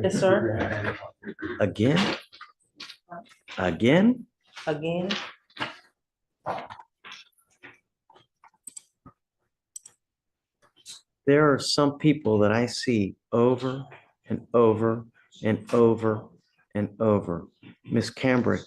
Yes, sir. Again? Again? Again. There are some people that I see over and over and over and over. Miss Cambrick.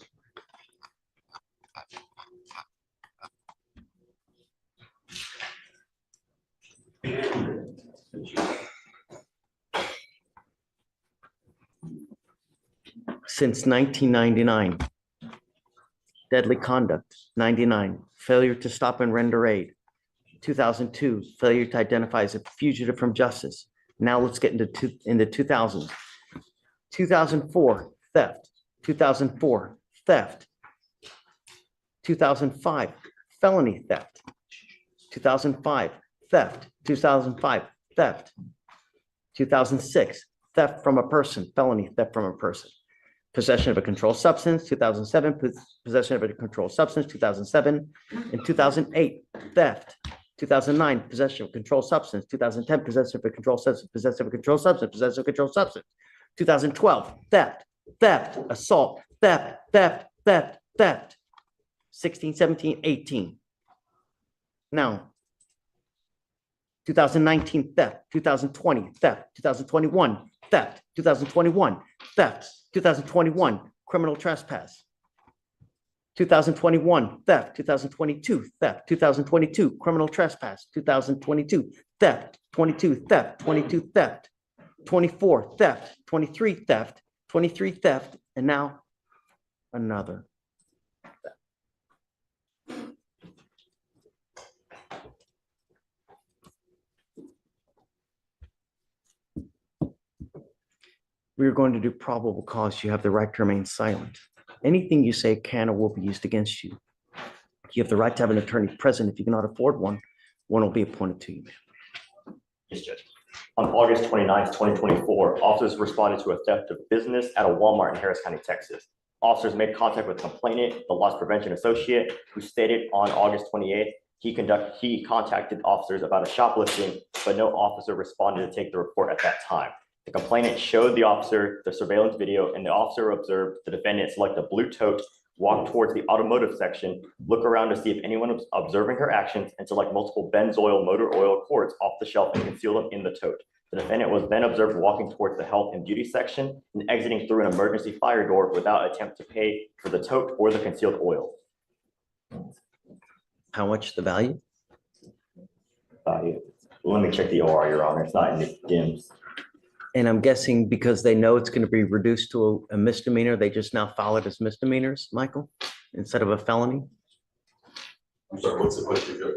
Since 1999, deadly conduct, 99, failure to stop and render aid, 2002, failure to identify as a fugitive from justice. Now let's get into 2000s. 2004, theft, 2004, theft, 2005, felony theft, 2005, theft, 2005, theft, 2006, theft from a person, felony theft from a person. Possession of a controlled substance, 2007, possession of a controlled substance, 2007, and 2008, theft, 2009, possession of a controlled substance, 2010, possession of a controlled substance, possession of a controlled substance, possession of a controlled substance, 2012, theft, theft, assault, theft, theft, theft, theft, 16, 17, 18. Now, 2019, theft, 2020, theft, 2021, theft, 2021, theft, 2021, criminal trespass, 2021, theft, 2022, theft, 2022, criminal trespass, 2022, theft, 22, theft, 22, theft, 24, theft, 23, theft, 23, theft, and now another. We are going to do probable cause. You have the right to remain silent. Anything you say can or will be used against you. You have the right to have an attorney present. If you cannot afford one, one will be appointed to you. Yes, Judge. On August 29th, 2024, officers responded to a theft of business at a Walmart in Harris County, Texas. Officers made contact with the complainant, the loss prevention associate, who stated on August 28th, he contacted officers about a shoplifting, but no officer responded to take the report at that time. The complainant showed the officer the surveillance video, and the officer observed the defendant select a blue tote, walk towards the automotive section, look around to see if anyone was observing her actions, and select multiple Benzol motor oil cords off the shelf and conceal them in the tote. The defendant was then observed walking towards the health and beauty section and exiting through an emergency fire door without attempt to pay for the tote or the concealed oil. How much the value? Let me check the OR, Your Honor. It's not in the DIMS. And I'm guessing because they know it's going to be reduced to a misdemeanor, they just now file it as misdemeanors, Michael, instead of a felony? I'm sorry, what's the question, Judge?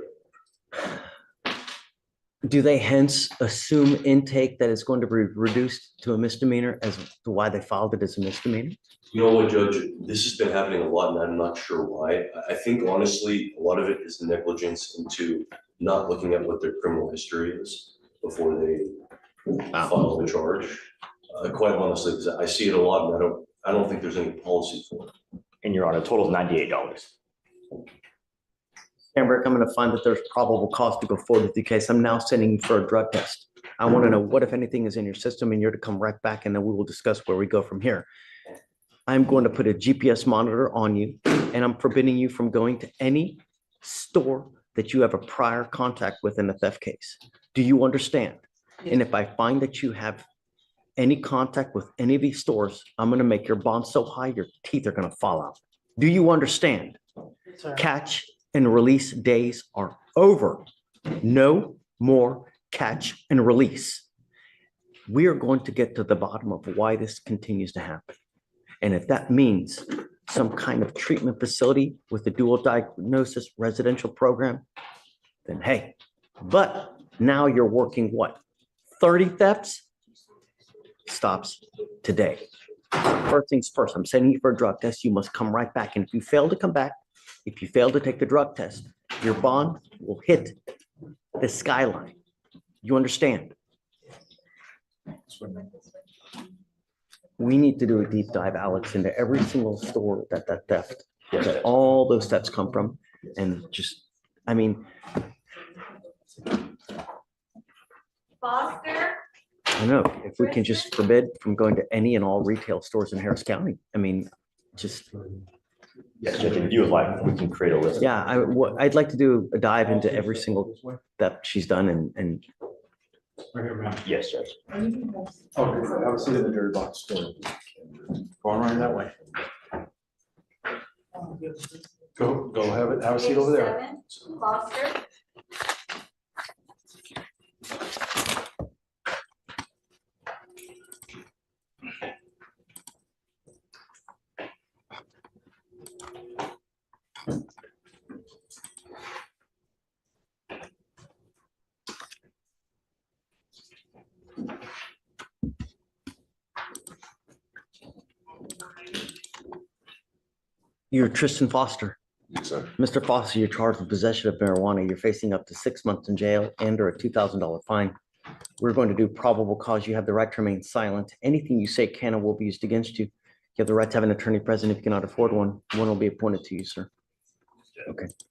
Do they hence assume intake that is going to be reduced to a misdemeanor as to why they filed it as a misdemeanor? You know what, Judge, this has been happening a lot and I'm not sure why. I think honestly, a lot of it is negligence into not looking at what their criminal history is before they file the charge. Quite honestly, because I see it a lot and I don't think there's any policy for it. And Your Honor, total is $98. Amber, I'm going to find that there's probable cause to go forward with the case. I'm now sending you for a drug test. I want to know what, if anything, is in your system, and you're to come right back, and then we will discuss where we go from here. I'm going to put a GPS monitor on you, and I'm forbidding you from going to any store that you have a prior contact with in a theft case. Do you understand? And if I find that you have any contact with any of these stores, I'm going to make your bond so high, your teeth are going to fall out. Do you understand? Sir. Catch and release days are over. No more catch and release. We are going to get to the bottom of why this continues to happen. And if that means some kind of treatment facility with a dual diagnosis residential program, then hey, but now you're working what? 30 thefts? Stops today. First things first, I'm sending you for a drug test. You must come right back. And if you fail to come back, if you fail to take the drug test, your bond will hit the skyline. You understand? We need to do a deep dive, Alex, into every single store that theft, that all those thefts come from. And just, I mean. Foster, I know, if we can just forbid from going to any and all retail stores in Harris County, I mean, just, Yes, Judge, if you would like, we can create a list. yeah, I'd like to do a dive into every single that she's done and Yes, Judge. Oh, have a seat in the dirty box store. Going right that way. Go have a seat over there. Foster. you're Tristan Foster. Yes, sir. Mr. Foster, you're charged with possession of marijuana. You're facing up to 6 months in jail and or a $2,000 fine. We're going to do probable cause. You have the right to remain silent. Anything you say can and will be used against you. You have the right to have an attorney present. If you cannot afford one will be appointed to you, sir.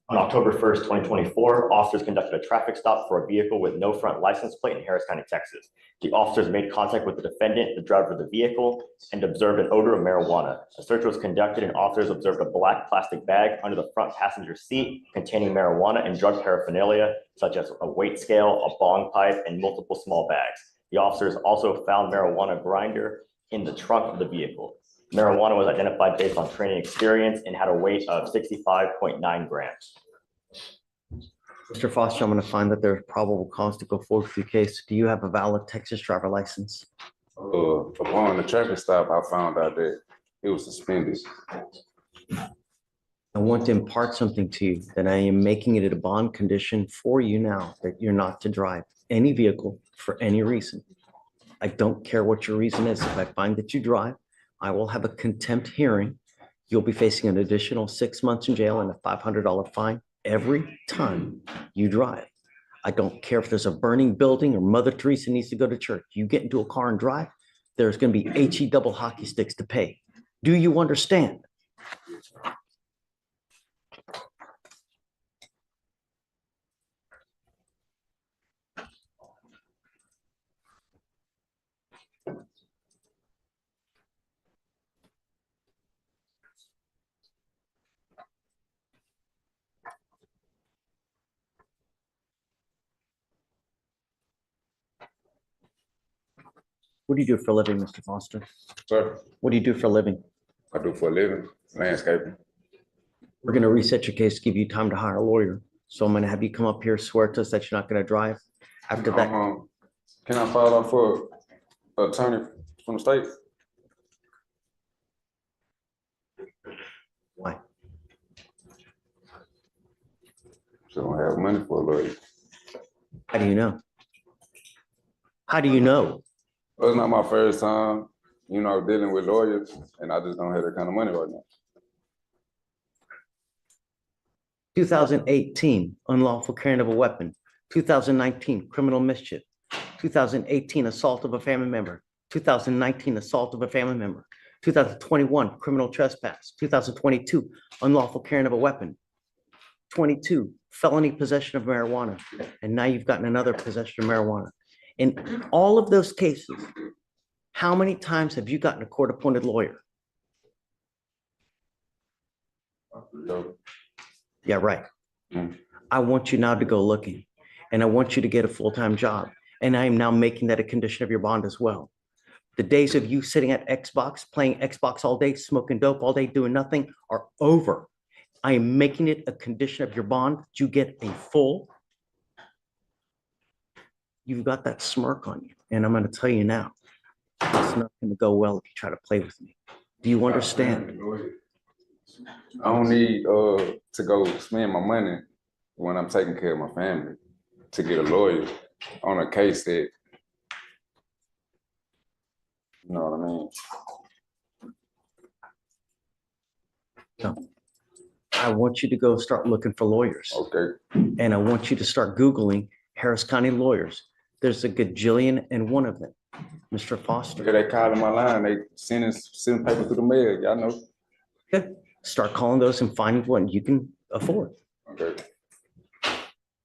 On October 1st, 2024, officers conducted a traffic stop for a vehicle with no front license plate in Harris County, Texas. The officers made contact with the defendant, the driver of the vehicle, and observed an odor of marijuana. A search was conducted and officers observed a black plastic bag under the front passenger seat containing marijuana and drug paraphernalia, such as a weight scale, a bong pipe, and multiple small bags. The officers also found marijuana grinder in the trunk of the vehicle. Marijuana was identified based on training experience and had a weight of 65.9 grams. Mr. Foster, I'm going to find that there's probable cause to go forward with the case. Do you have a valid Texas driver license? Upon the traffic stop, I found out that it was suspended. I want to impart something to you that I am making it a bond condition for you now that you're not to drive any vehicle for any reason. I don't care what your reason is. If I find that you drive, I will have a contempt hearing. You'll be facing an additional 6 months in jail and a $500 fine every time you drive. I don't care if there's a burning building or Mother Teresa needs to go to church. You get into a car and drive, there's going to be HE double hockey sticks to pay. Do you understand? What do you do for a living, Mr. Foster? Sir, What do you do for a living? I do for a living, landscaping. We're going to reset your case, give you time to hire a lawyer. So I'm going to have you come up here, swear to us that you're not going to drive. After that, Can I file out for an attorney from the state? why? So I don't have money for a lawyer. How do you know? How do you know? Well, it's not my first time, dealing with lawyers, and I just don't have that kind of money right now. 2018, unlawful carrying of a weapon. 2019, criminal mischief. 2018, assault of a family member. 2019, assault of a family member. 2021, criminal trespass. 2022, unlawful carrying of a weapon. 22, felony possession of marijuana. And now you've gotten another possession of marijuana. In all of those cases, how many times have you gotten a court-appointed lawyer? So, Yeah, right. Mm. I want you now to go looking, and I want you to get a full-time job. And I am now making that a condition of your bond as well. The days of you sitting at Xbox, playing Xbox all day, smoking dope all day, doing nothing are over. I am making it a condition of your bond that you get a full. You've got that smirk on you, and I'm going to tell you now, it's not going to go well if you try to play with me. Do you understand? I don't need to go spend my money when I'm taking care of my family to get a lawyer on a case that, you know what I mean? I want you to go start looking for lawyers, Okay, and I want you to start Googling Harris County lawyers. There's a gajillion and one of them, Mr. yeah, Foster. they calling my line, they sending paper through the mail, y'all know. Okay. Start calling those and finding what you can afford. Okay,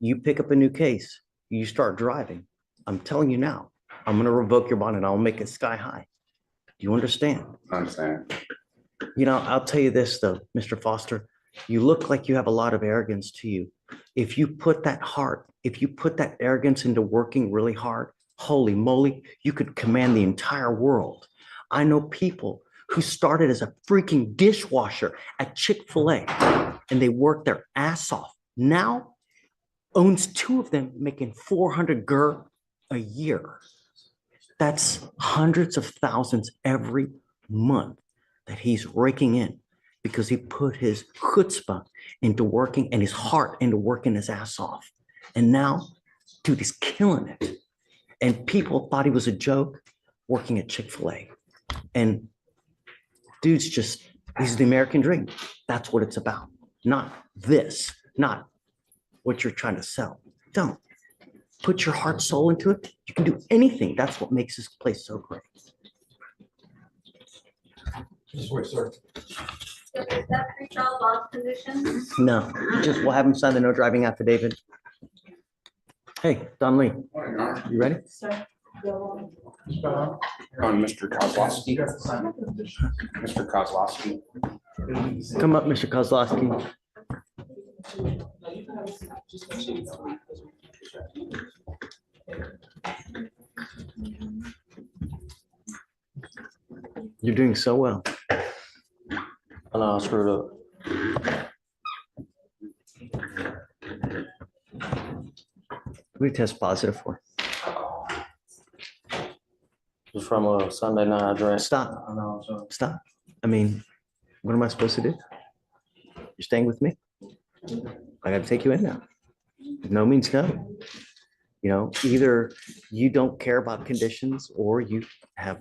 You pick up a new case, you start driving. I'm telling you now, I'm gonna revoke your bond and I'll make it sky high. Do you understand? I understand. You know, I'll tell you this though, Mr. Foster, you look like you have a lot of arrogance to you. If you put that arrogance into working really hard, holy moly, you could command the entire world. I know people who started as a freaking dishwasher at Chick-fil-A and they worked their ass off. Now owns 2 of them making 400 GER a year. That's hundreds of thousands every month that he's raking in because he put his chutzpah into working and his heart into working his ass off. And now, dude, he's killing it. And people thought he was a joke working at Chick-fil-A. And dude's just, he's the American dream. That's what it's about. Not this, not what you're trying to sell. Don't. Put your heart, soul into it. You can do anything. That's what makes this place so great. Just wait, sir. So is that pre-trial bond conditions? No, just we'll have him sign the no driving affidavit. Hey, Don Lee, you ready? Sir. Mr. Kozlowski. Mr. Kozlowski. Come up, Mr. Kozlowski. You're doing so well. Oh, no, I screwed up. What do you test positive for? Just from a Sunday night I drank. Stop, I know, so. stop. I mean, what am I supposed to do? You're staying with me? I gotta take you in now. No means no. You know, either you don't care about conditions or you have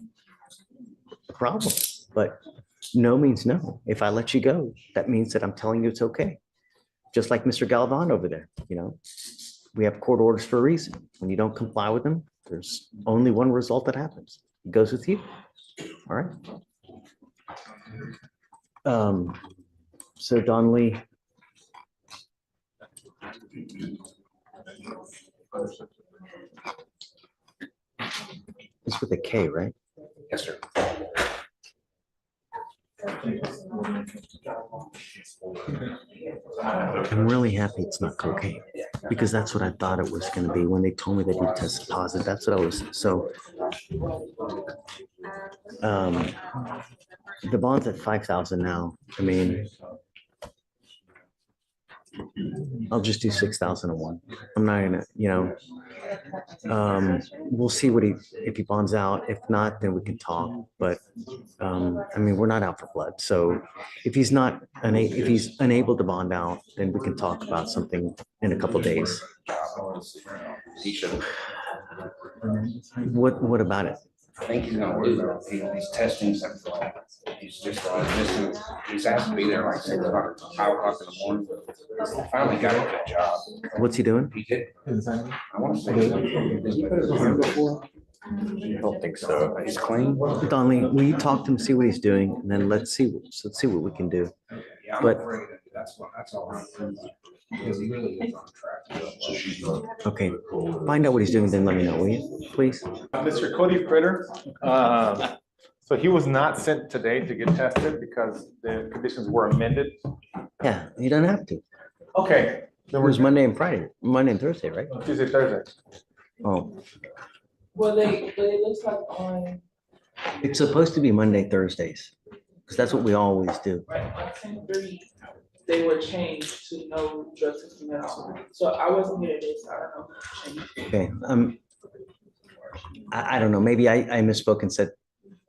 a problem, but no means no. If I let you go, that means that I'm telling you it's okay. Just like Mr. Galvan over there, you know, we have court orders for a reason. When you don't comply with them, there's only one result that happens. It goes with you. All right. So Don Lee. It's with a K, right? Yes, sir. I'm really happy it's not cocaine because that's what I thought it was going to be when they told me that you tested positive. That's what I was. So the bond's at 5,000 now. I mean, I'll just do 6,001. I'm not gonna, you know, we'll see what if he bonds out. If not, then we can talk. But I mean, we're not out for blood. So if he's not, if he's unable to bond out, then we can talk about something in a couple of days. He should. What about it? I think he's gonna lose it. He's testing something. He's just missing. He's asked to be there like 6 o'clock, 5 o'clock in the morning. Finally got a good job. What's he doing? He did. I want to say. Did he put his hand before? I don't think so. He's clean. Don Lee, will you talk to him, see what he's doing, and then let's see what we can do. Yeah, I'm But- afraid that that's all right. Because he really is on track. Okay, find out what he's doing, then let me know, will you, please? Mr. Cody Fritter, so he was not sent today to get tested because the conditions were amended. Yeah, he doesn't have to. It Okay. Then was we're Monday and Friday, Monday and Thursday, right? Tuesday, Thursday. Oh, Well, but it looks like on, it's supposed to be Monday, Thursdays, because that's what we always do. right, on 10/3, they were changed to no drug testing at all. So I wasn't here today, so I don't know. who changed. Okay, I don't know, maybe I misspoke and said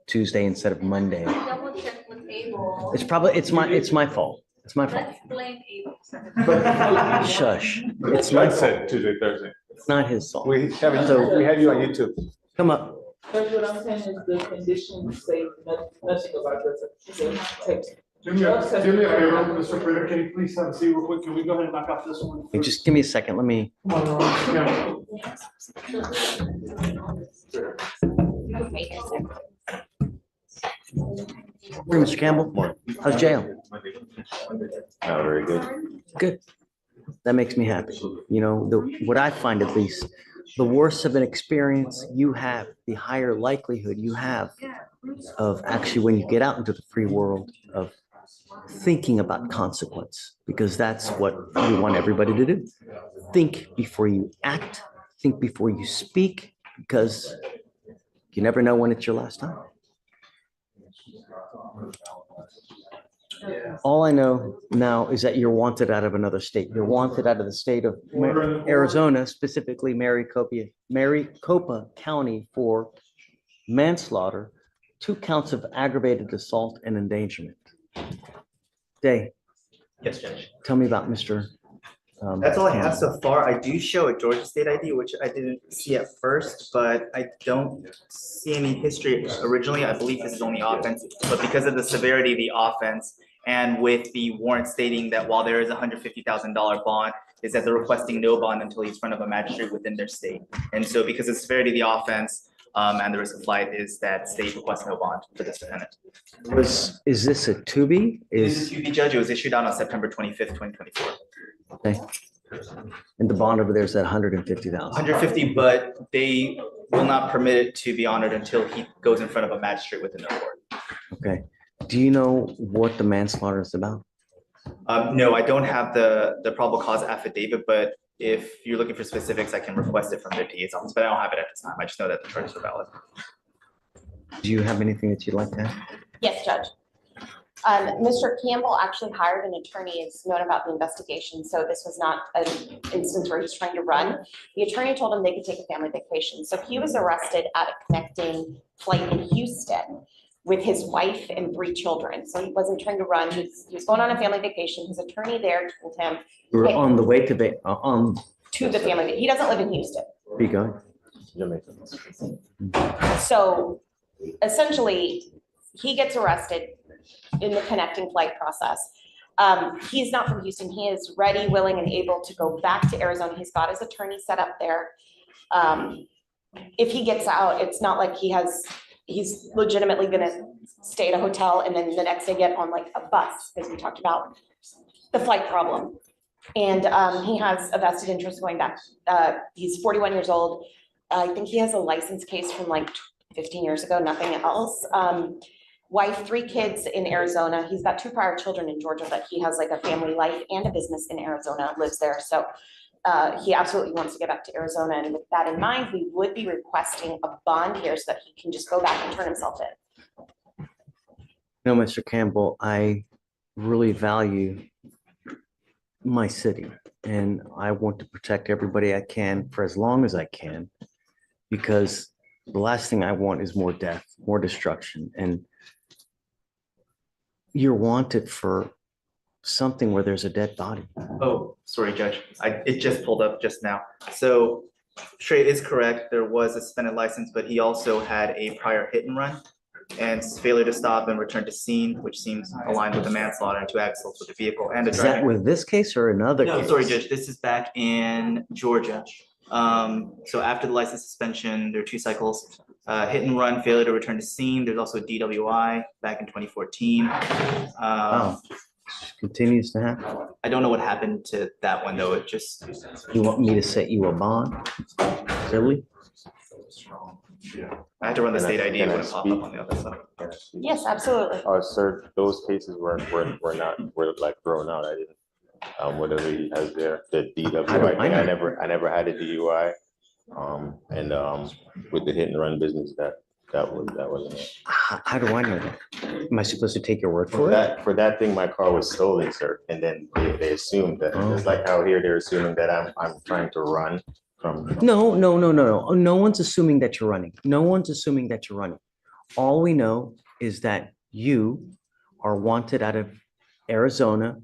Tuesday instead of Monday. Double check with Abel. It's my fault. It's my fault. Let's blame Abel. Shush. It's my Judge fault. said Tuesday, Thursday. It's not his fault. We have you on YouTube. Come up. That's what I'm saying is the conditions say nothing about drug testing. Text. Do me a favor, Mr. Fritter, can you please have a seat real quick? Can we go ahead and knock out this one? Hey, just give me a second. Let me. Come on, Ron. Morning, Mr. Campbell. How's jail? Not very good. Good. That makes me happy. You know, what I find at least the worse of an experience you have, the higher likelihood you have of actually, when you get out into the free world, of thinking about consequence, because that's what we want everybody to do. Think before you act, think before you speak, because you never know when it's your last time. All I know now is that you're wanted out of another state. You're wanted out of the state of Arizona, specifically Maricopa County, for manslaughter, 2 counts of aggravated assault and endangerment. Day, Yes, Judge. tell me about Mr. That's all I have Campbell. so far. I do show a Georgia state ID, which I didn't see at first, but I don't see any history. Originally, I believe this is only offense, but because of the severity of the offense and with the warrant stating that while there is a $150,000 bond, is that they're requesting no bond until he's in front of a magistrate within their state. And so because of the severity of the offense, and the risk of flight, is that state requests no bond for this defendant. Is this a to-be? This is to be judge. It was issued out on September 25th, 2024. Okay. And the bond over there is at 150,000. 150, but they will not permit it to be honored until he goes in front of a magistrate within their court. Okay. Do you know what the manslaughter is about? No, I don't have the probable cause affidavit, but if you're looking for specifics, I can request it from the DA's office, but I don't have it at this time. I just know that the charges are valid. Do you have anything that you'd like to add? Yes, Judge. Mr. Campbell actually hired an attorney, is known about the investigation, so this was not an instance where he's trying to run. The attorney told him they could take a family vacation, so he was arrested at a connecting flight in Houston with his wife and 3 children, so he wasn't trying to run. He was going on a family vacation. His attorney there told him We're Hey. on the way to the family, he doesn't live in Houston. be going. So essentially, he gets arrested in the connecting flight process. He's not from Houston. He is ready, willing, and able to go back to Arizona. He's got his attorney set up there. If he gets out, it's not like he's legitimately gonna stay at a hotel and then the next day get on like a bus, because we talked about the flight problem. And he has a vested interest going back. He's 41 years old. I think he has a license case from like 15 years ago, nothing else. Wife, 3 kids in Arizona. He's got 2 prior children in Georgia, but he has like a family life and a business in Arizona, lives there. So he absolutely wants to get back to Arizona. And with that in mind, we would be requesting a bond here so that he can just go back and turn himself in. No, Mr. Campbell, I really value my city, and I want to protect everybody I can for as long as I can, because the last thing I want is more death, more destruction. And you're wanted for something where there's a dead body. Oh, sorry, Judge. It just pulled up just now. So Trey is correct. There was a suspended license, but he also had a prior hit and run and failure to stop and return to scene, which seems aligned with the manslaughter and 2 accidents with the vehicle and the Is that driver. with this case or another No, case? sorry, Judge. This is back in Georgia. So after the license suspension, there are 2 cycles. Hit and run, failure to return to scene. There's also a DWI back in 2014. Wow. Continues to happen. I don't know what happened to that one though. It just, You want me to set you a bond? Really? I had to run the Can I- state ID. It can I wouldn't pop up speak? on the other side. Yes, absolutely. Sir, those cases were like thrown out. I didn't, whatever he has there, the DWI, I know. I never had a DUI. And with the hit and run business, that wasn't it. How do I know that? Am I supposed to take your word for it? For that thing, my car was stolen, sir, and then they assumed that, Oh. just like how here they're assuming that I'm trying to run from. No. No one's assuming that you're running. No one's assuming that you're running. All we know is that you are wanted out of Arizona,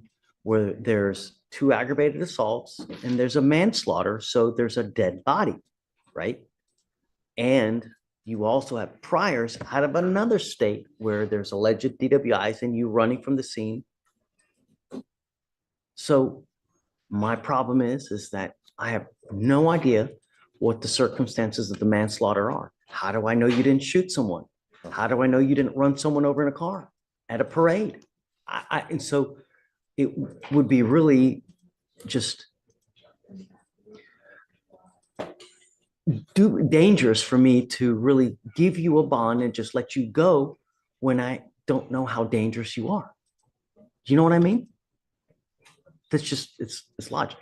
where there's 2 aggravated assaults and there's a manslaughter, so there's a dead body, right? And you also have priors out of another state where there's alleged DWIs and you running from the scene. So my problem is that I have no idea what the circumstances of the manslaughter are. How do I know you didn't shoot someone? How do I know you didn't run someone over in a car at a parade? And so it would be really just dangerous for me to really give you a bond and just let you go when I don't know how dangerous you are. Do you know what I mean? That's just, it's logic.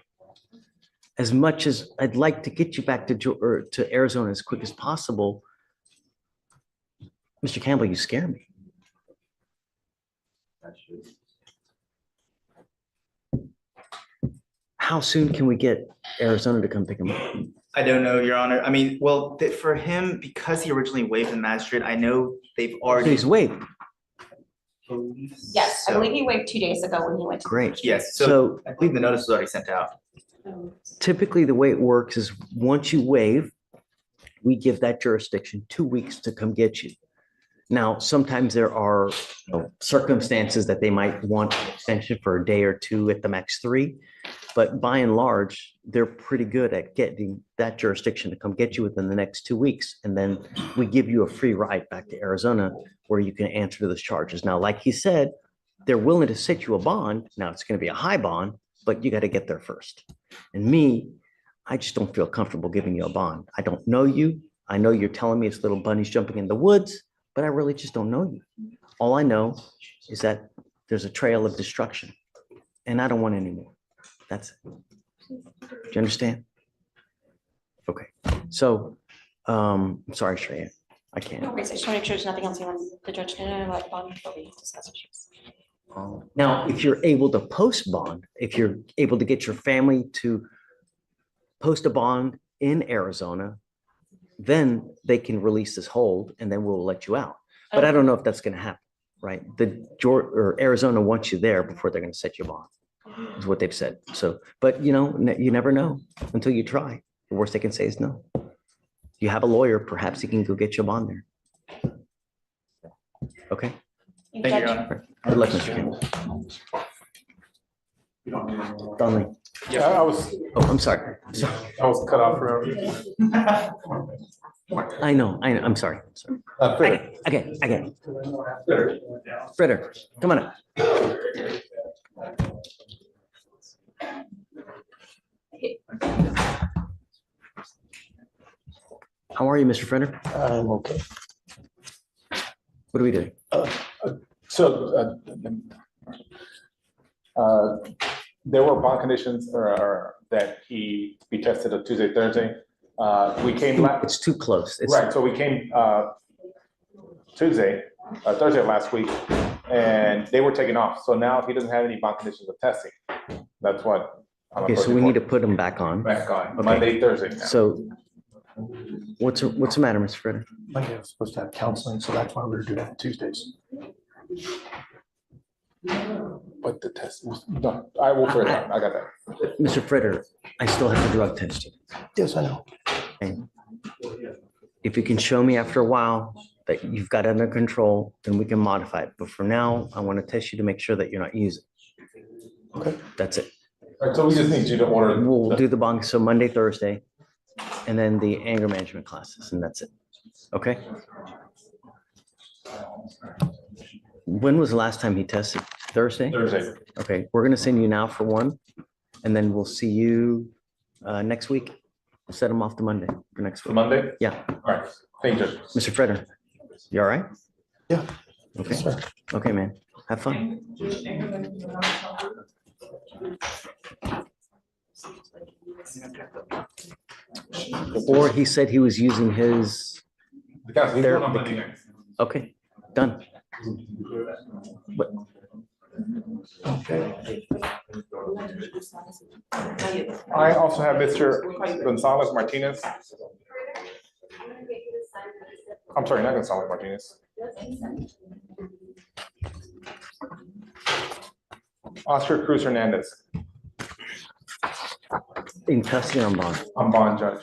As much as I'd like to get you back to Arizona as quick as possible, Mr. Campbell, you scare me. How soon can we get Arizona to come pick him up? I don't know, Your Honor. I mean, well, for him, because he originally waived the magistrate, I know they've already. He's waived. Yes, I So- believe he waived 2 days ago when he went to. Great. Yes, so So I believe the notice was already sent out. typically the way it works is once you waive, we give that jurisdiction 2 weeks to come get you. Now, sometimes there are circumstances that they might want extension for a day or two at the max 3. But by and large, they're pretty good at getting that jurisdiction to come get you within the next 2 weeks. And then we give you a free ride back to Arizona where you can answer to those charges. Now, like he said, they're willing to set you a bond. Now, it's going to be a high bond, but you got to get there first. And me, I just don't feel comfortable giving you a bond. I don't know you. I know you're telling me it's little bunnies jumping in the woods, but I really just don't know you. All I know is that there's a trail of destruction and I don't want any more. That's it. Do you understand? Okay, so, I'm sorry, Shreya, I No can't. worries, I just want to make sure there's nothing else you want the judge to know about bond before we discuss issues. Now, if you're able to post bond, if you're able to get your family to post a bond in Arizona, then they can release this hold and then we'll let you out. But I don't know if that's going to happen, right? Arizona wants you there before they're going to set you bond, is what they've said. So, but you know, you never know until you try. The worst they can say is no. You have a lawyer, perhaps he can go get you a bond there. Okay, Thank you, Your Honor. good luck, Mr. Campbell. Donnelly. Yeah, I was Oh, I'm sorry. cut off forever. I know, I'm sorry. Fritter. Again. Fritter, come on up. How are you, Mr. Fritter? I'm okay. What do we do? So, there were bond conditions that he be tested on Tuesday, Thursday. We came, It's too close. It's right, so we came Thursday of last week, and they were taken off. So now he doesn't have any bond conditions of testing. That's what. I'm okay, so we need to put them back on. back on Okay. Monday, Thursday. now. So what's the matter, Mr. Fritter? Monday I was supposed to have counseling, so that's why we were doing it on Tuesdays. But the test was done. I will figure it out. I got that. Mr. Fritter, I still have to drug test you. Yes, I know. And if you can show me after a while that you've got it under control, then we can modify it. But for now, I want to test you to make sure that you're not using. Okay. That's it. All right, so we just need you to order. We'll do the bond, so Monday, Thursday, and then the anger management classes, and that's it. Okay? When was the last time he tested? Thursday? Thursday. Okay, we're gonna send you now for one, and then we'll see you next week. We'll set him off to Monday for next For week. Monday? Yeah, All right, thank you. Mr. Freder, you all right? Yeah. Okay, Yes, sir. okay, man, have fun. Or he said he was using his, The council, he's going on Monday night. okay, done. But I also have Mr. Gonzalez Martinez. I'm sorry, not Gonzalez Martinez. Oscar Cruz Hernandez. in custody on bond, I'm bond judge.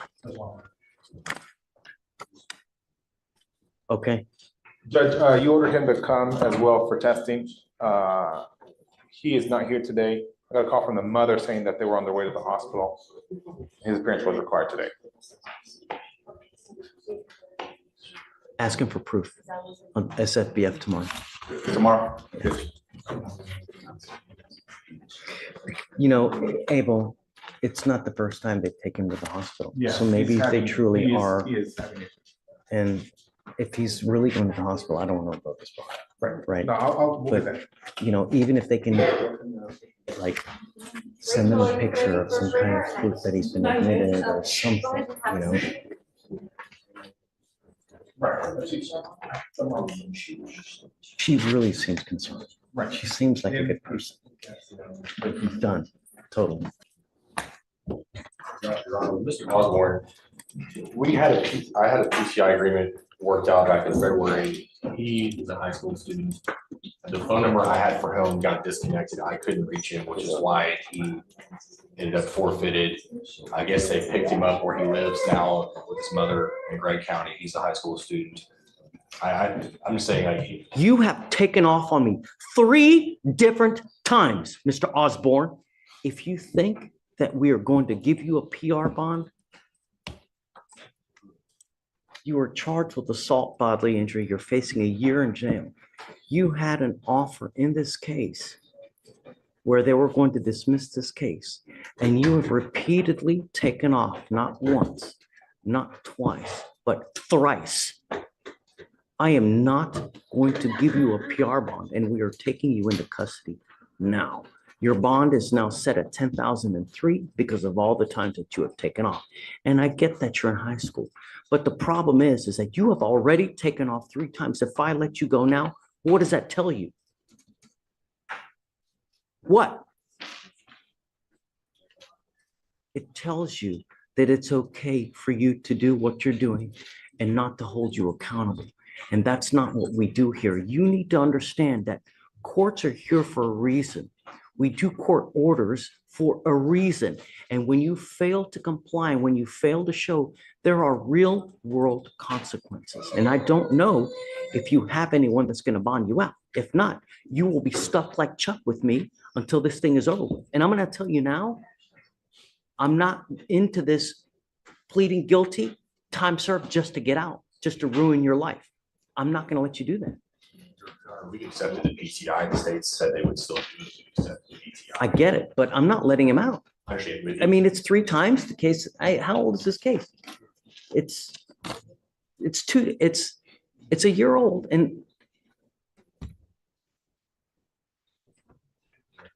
okay, Judge, you ordered him to come as well for testing. He is not here today. I got a call from the mother saying that they were on their way to the hospital. His appearance was required today. ask him for proof on SFBF tomorrow. Tomorrow? You know, Abel, it's not the first time they've taken him to the hospital. Yeah, So maybe he's they having- truly he is- are. He is having it. And if he's really going to the hospital, I don't know about this part. Right. No, we'll get But, that. you know, even if they can, like, send them a picture of some kind of proof that he's been admitted or something, you know? She really seems concerned. Right. She seems like a good person. But he's done, totally. Mr. Osborne, I had a PCI agreement worked out back in February. He is a high school student. The phone number I had for him got disconnected. I couldn't reach him, which is why he ended up forfeited. I guess they picked him up where he lives now with his mother in Gregg County. He's a high school student. I'm just saying, like, You have taken off on me 3 different times, Mr. Osborne. If you think that we are going to give you a PR bond, you are charged with assault bodily injury. You're facing a year in jail. You had an offer in this case where they were going to dismiss this case, and you have repeatedly taken off, not once, not twice, but thrice. I am not going to give you a PR bond, and we are taking you into custody now. Your bond is now set at 10,003 because of all the times that you have taken off. And I get that you're in high school, but the problem is that you have already taken off 3 times. If I let you go now, what does that tell you? What? It tells you that it's okay for you to do what you're doing and not to hold you accountable. And that's not what we do here. You need to understand that courts are here for a reason. We do court orders for a reason. And when you fail to comply, when you fail to show, there are real world consequences. And I don't know if you have anyone that's going to bond you out. If not, you will be stuck like Chuck with me until this thing is over with. And I'm going to tell you now, I'm not into this pleading guilty, time served just to get out, just to ruin your life. I'm not going to let you do that. we accepted the PTI. The state said they would still do it. We accepted the PTI. I get it, but I'm not letting him out. I understand with you. I mean, it's 3 times the case. How old is this case? It's a year old, and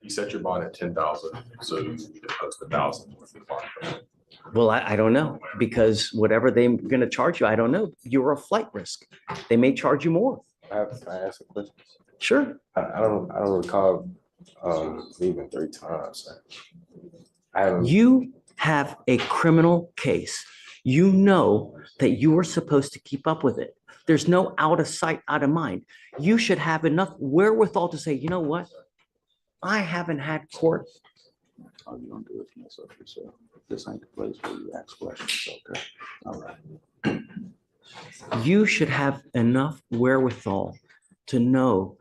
You set your bond at 10,000, so you post 1,000 worth of bond. well, I don't know, because whatever they're gonna charge you, I don't know. You're a flight risk. They may charge you more. I ask a question. Sure. I don't recall leaving 3 times. I haven't. You have a criminal case. You know that you are supposed to keep up with it. There's no out of sight, out of mind. You should have enough wherewithal to say, you know what? I haven't had court. Oh, you don't do it for yourself yourself. This ain't the place where you ask questions, okay? All right. You should have enough wherewithal to know,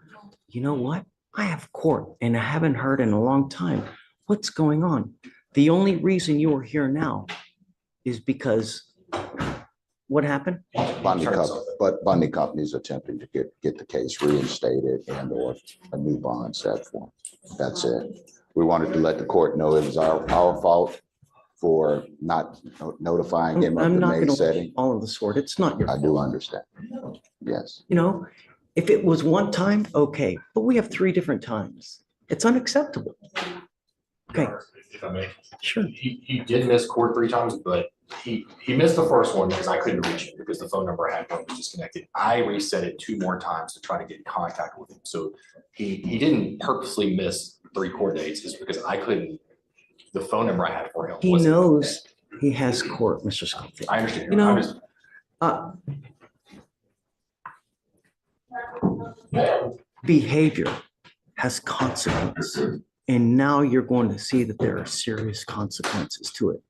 you know what? I have court and I haven't heard in a long time. What's going on? The only reason you are here now is because what happened? Bonding company's attempting to get the case reinstated and or a new bond set for 'em. That's it. We wanted to let the court know it was our fault for not notifying him of I'm the not May going to setting. all of the sort. It's not your I fault. do understand. Yes. You know, if it was one time, okay, but we have 3 different times. It's unacceptable. Okay. If I may. Sure. He did miss court 3 times, but he missed the first one because I couldn't reach him because the phone number I had was disconnected. I reset it 2 more times to try to get in contact with him. So he didn't purposely miss 3 court dates, it's because I couldn't, the phone number I had for him. He wasn't- knows he has court, Mr. Schofield. I understand. You know, I'm just- behavior has consequences. And now you're going to see that there are serious consequences to it.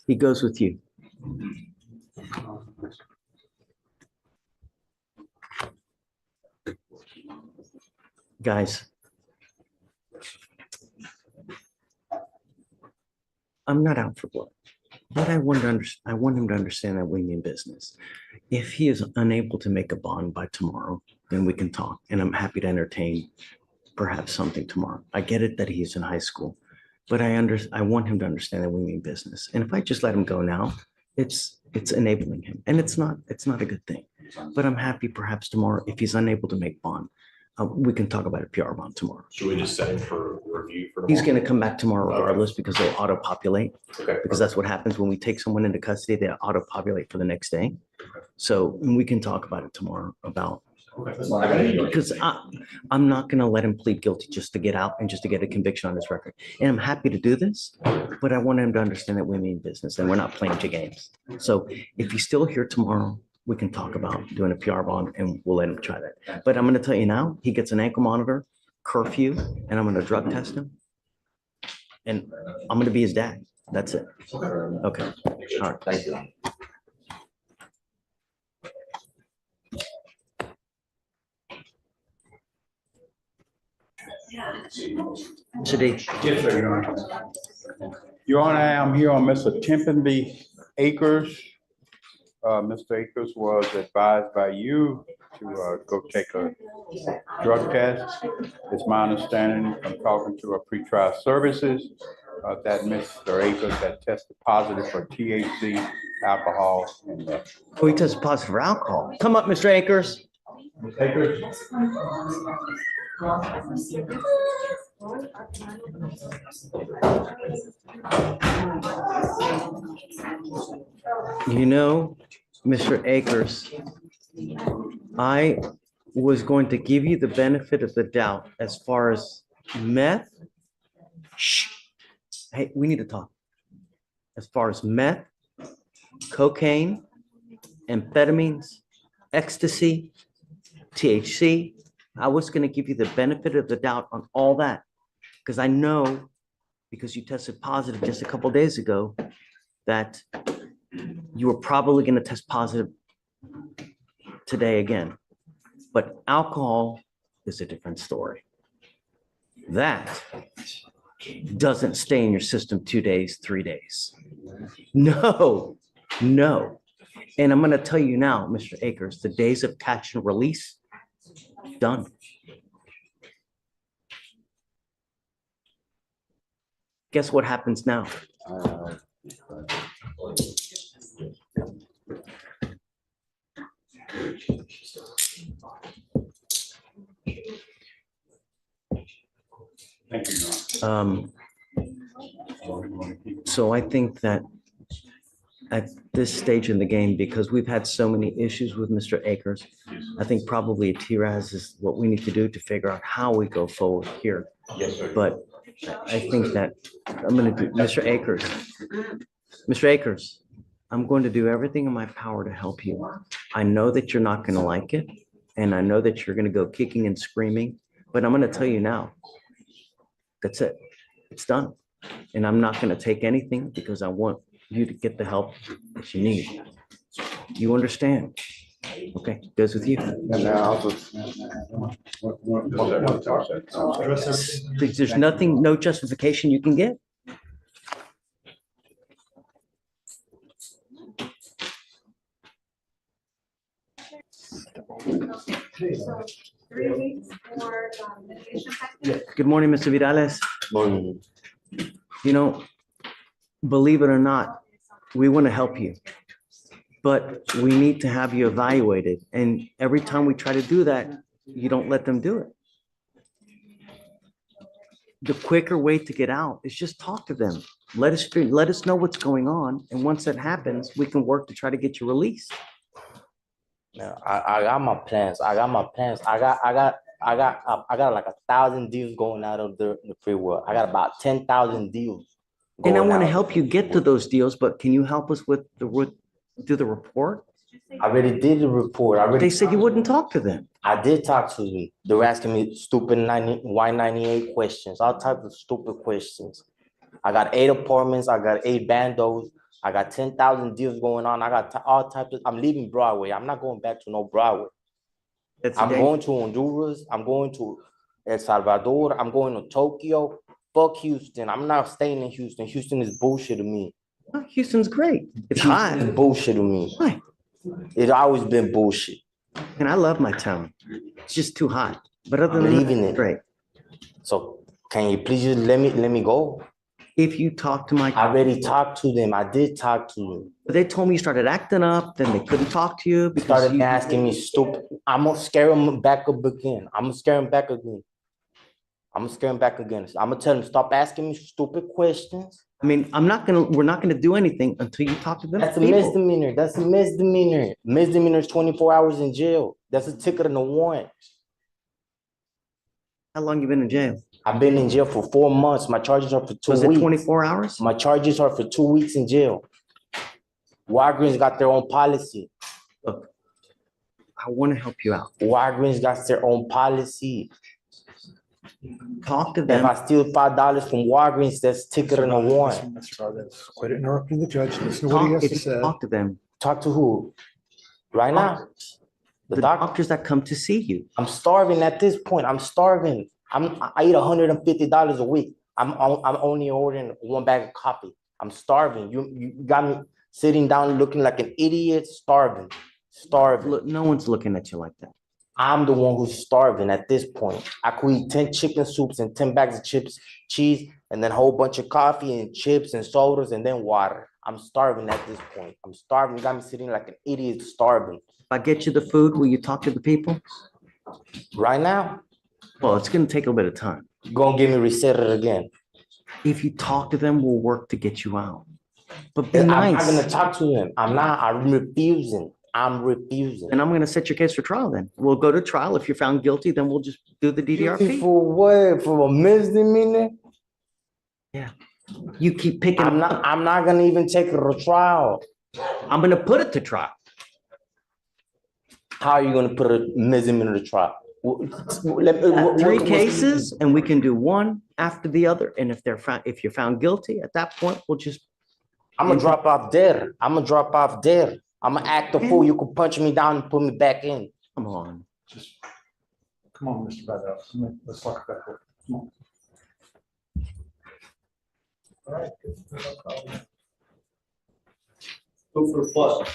He goes with you. Guys, I'm not out for blood, but I want him to understand that we mean business. If he is unable to make a bond by tomorrow, then we can talk, and I'm happy to entertain perhaps something tomorrow. I get it that he's in high school, But I want him to understand that we mean business. And if I just let him go now, it's enabling him. And it's not a good thing. But I'm happy perhaps tomorrow, if he's unable to make bond, we can talk about a PR bond tomorrow. Should we just set him for review for tomorrow? He's going to come back tomorrow regardless because they'll auto-populate. Okay. Because that's what happens when we take someone into custody, they auto-populate for the next day. So we can talk about it tomorrow about, because I'm not going to let him plead guilty just to get out and just to get a conviction on his record. And I'm happy to do this, but I want him to understand that we mean business and we're not playing games. So if he's still here tomorrow, we can talk about doing a PR bond and we'll let him try that. But I'm going to tell you now, he gets an ankle monitor, curfew, and I'm going to drug test him. And I'm going to be his dad. That's it. Okay. All right. Thank you. Today, Yes, sir, Your Honor. Your Honor, I'm here on Mr. Timothy Akers. Mr. Akers was advised by you to go take a drug test. It's my understanding from talking to our pretrial services that Mr. Akers had tested positive for THC, alcohol, and meth. oh, he tested positive for alcohol. Come up, Mr. Akers. Akers? You know, Mr. Akers, I was going to give you the benefit of the doubt as far as meth. Shh. Hey, we need to talk. As far as meth, cocaine, amphetamines, ecstasy, THC, I was going to give you the benefit of the doubt on all that. Because I know, because you tested positive just a couple of days ago, that you were probably going to test positive today again. But alcohol is a different story. That doesn't stay in your system 2 days, 3 days. No, no. And I'm going to tell you now, Mr. Akers, the days of catch and release, done. Guess what happens now? Thank you, Your Honor. So I think that at this stage in the game, because we've had so many issues with Mr. Akers, I think probably a TRAS is what we need to do to figure out how we go forward here. Yes, sir. But I think that I'm going to do, Mr. Akers, I'm going to do everything in my power to help you. I know that you're not going to like it, and I know that you're going to go kicking and screaming, but I'm going to tell you now, that's it. It's done. And I'm not going to take anything because I want you to get the help that you need. You understand? Okay, goes with you. There's nothing, no justification you can get. So 3 weeks for mitigation package? Good morning, Mr. Virales. Morning. You know, believe it or not, we want to help you, but we need to have you evaluated. And every time we try to do that, you don't let them do it. The quicker way to get out is just talk to them. Let us know what's going on. And once that happens, we can work to try to get you released. Man, I got my plans. I got like 1,000 deals going out of the free world. I got about 10,000 deals. And I going want to out. help you get to those deals, but can you help us with do the report? I already did the report. They said you wouldn't talk to them. I did talk to them. They were asking me stupid Y98 questions, all types of stupid questions. I got 8 apartments. I got 8 bandos. I got 10,000 deals going on. I got all types of, I'm leaving Broadway. I'm not going back to no Broadway. I'm going to Honduras. I'm going to El Salvador. I'm going to Tokyo. Fuck Houston. I'm not staying in Houston. Houston is bullshit to me. Houston's great. It's hot. It's bullshit to me. Why? It's always been bullshit. And I love my town. It's just too hot. But other I'm than leaving that, it. great. So can you please just let me go? If you talk to my, I already talked to them. I did talk to them. they told me you started acting up, then they couldn't talk to you because Started you. asking me stupid. I'm gonna scare them back up again. I'm gonna scare them back again. I'm gonna scare them back again. I'm gonna tell them, stop asking me stupid questions. I mean, we're not gonna do anything until you talk to them That's a people. misdemeanor. That's a misdemeanor. Misdemeanor is 24 hours in jail. That's a ticket and a warrant. How long you been in jail? I've been in jail for 4 months. My charges are for 2 Was it weeks. 24 hours? My charges are for 2 weeks in jail. Walgreens got their own policy. Look, I want to help you out. Walgreens got their own policy. Talk to If them. I steal $5 from Walgreens, that's ticket and a warrant. Mr. Valdez, quit interrupting the judge. Listen to what he Talk, has if to you say. talk to them. Talk to who? Right now? The doctors that come to see you. I'm starving at this point. I'm starving. I eat $150 a week. I'm only ordering 1 bag of coffee. I'm starving. You got me sitting down looking like an idiot, starving. Look, no one's looking at you like that. I'm the one who's starving at this point. I could eat 10 chicken soups and 10 bags of chips, cheese, and then a whole bunch of coffee and chips and sodas and then water. I'm starving at this point. I'm starving. You got me sitting like an idiot, starving. If I get you the food, will you talk to the people? Right now? Well, it's gonna take a bit of time. You're gonna give me reset it again. If you talk to them, we'll work to get you out. But be I'm not nice. gonna talk to them. I'm refusing. I'm refusing. And I'm gonna set your case for trial then. We'll go to trial. If you're found guilty, then we'll just do the DDRP. For what? For a misdemeanor? Yeah. You keep picking. I'm not gonna even take it to trial. I'm gonna put it to trial. How are you gonna put a misdemeanor to trial? Three cases, and we can do one after the other. And if you're found guilty, at that point, we'll just. I'm gonna drop off there. I'm gonna drop off there. I'm gonna act a fool. You can punch me down and put me back in. Come on. Come on, Mr. Valdez. Let's lock that door. Come on. All right. Go for a plus.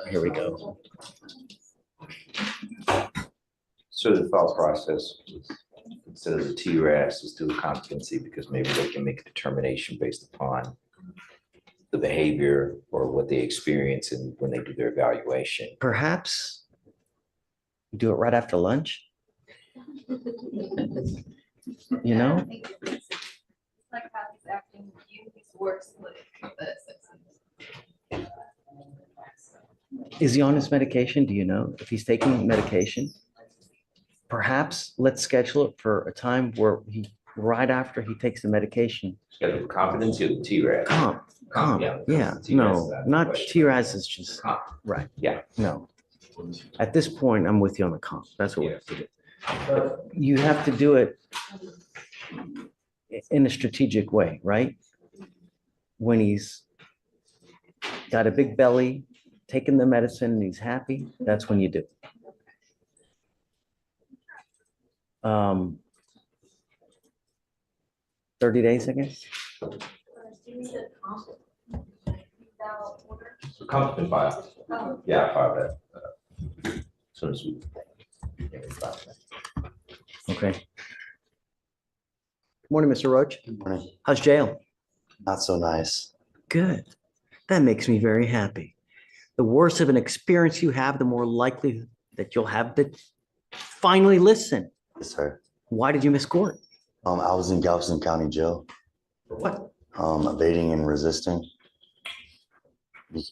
Here we go. So the thought process was, instead of the TRAS, let's do a competency because maybe they can make a determination based upon the behavior or what they experience and when they do their evaluation. Perhaps do it right after lunch. You know? I think it's like how he's acting with you, he's works with the citizens. Is he on his medication? Do you know if he's taking medication? Perhaps let's schedule it for a time where right after he takes the medication. Schedule competency or the TRAS? Comp, yeah, no, not TRAS is just, right, Yeah. no. At this point, I'm with you on the comp, that's what we have to do. But you have to do it in a strategic way, right? When he's got a big belly, taking the medicine, and he's happy, that's when you do. 30 days, I guess. So comp can file. Yeah, I file that. As soon as we. Yeah, we file that. Okay. Good morning, Mr. Roach. Good morning. How's jail? Not so nice. Good. That makes me very happy. The worse of an experience you have, the more likely that you'll have to finally listen. Yes, sir. Why did you miss court? I was in Galveston County Jail. For what? Evading and resisting.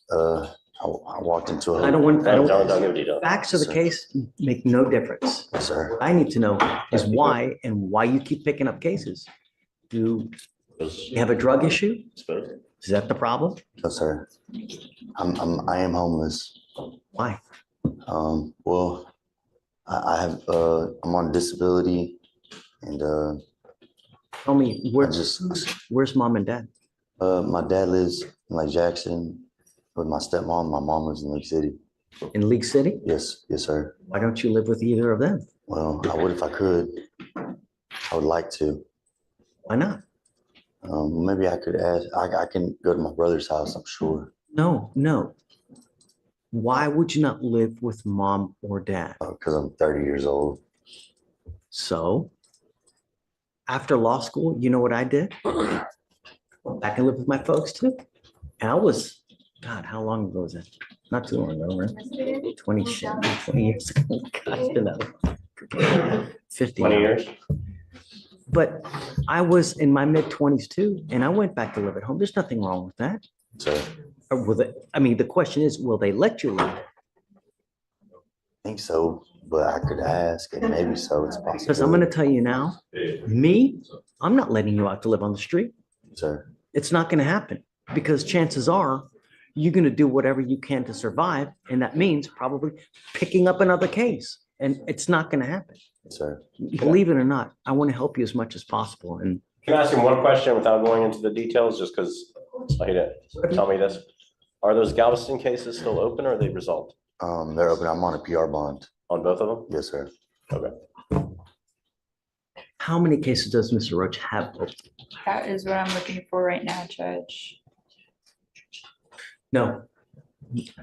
I walked into a. I don't want, Don't give a detail. facts of the Sir. case make no difference. Yes, sir. What I need to know is why and why you keep picking up cases. Do you have a drug issue? Is that the problem? No, sir. I am homeless. Why? Well, I'm on disability and Tell me, where's mom and dad? my dad lives in like Jackson with my stepmom. My mom lives in Lake City. In League City? Yes, yes, sir. Why don't you live with either of them? Well, I would if I could. I would like to. Why not? Maybe I could ask. I can go to my brother's house, I'm sure. No. Why would you not live with mom or dad? Because I'm 30 years old. So After law school, you know what I did? Back and lived with my folks too. And I was, God, how long ago was it? Not too long ago, right? 20 years ago. God, it's been that 50 20 now. years? But I was in my mid-20s too, and I went back to live at home. There's nothing wrong with that. So Or will they, I mean, the question is, will they let you live? I think so, but I could ask and maybe so. It's possible. Because I'm gonna tell you now, me, I'm not letting you out to live on the street. Sir, It's not gonna happen, because chances are you're gonna do whatever you can to survive, and that means probably picking up another case, and it's not gonna happen. sir. Believe it or not, I want to help you as much as possible, and Can I ask him one question without going into the details, just because I hate it, tell me this. Are those Galveston cases still open or are they resolved They're open. I'm on a PR bond. on both of them? Yes, sir. Okay. how many cases does Mr. Roach have open? That is what I'm looking for right now, Judge. No.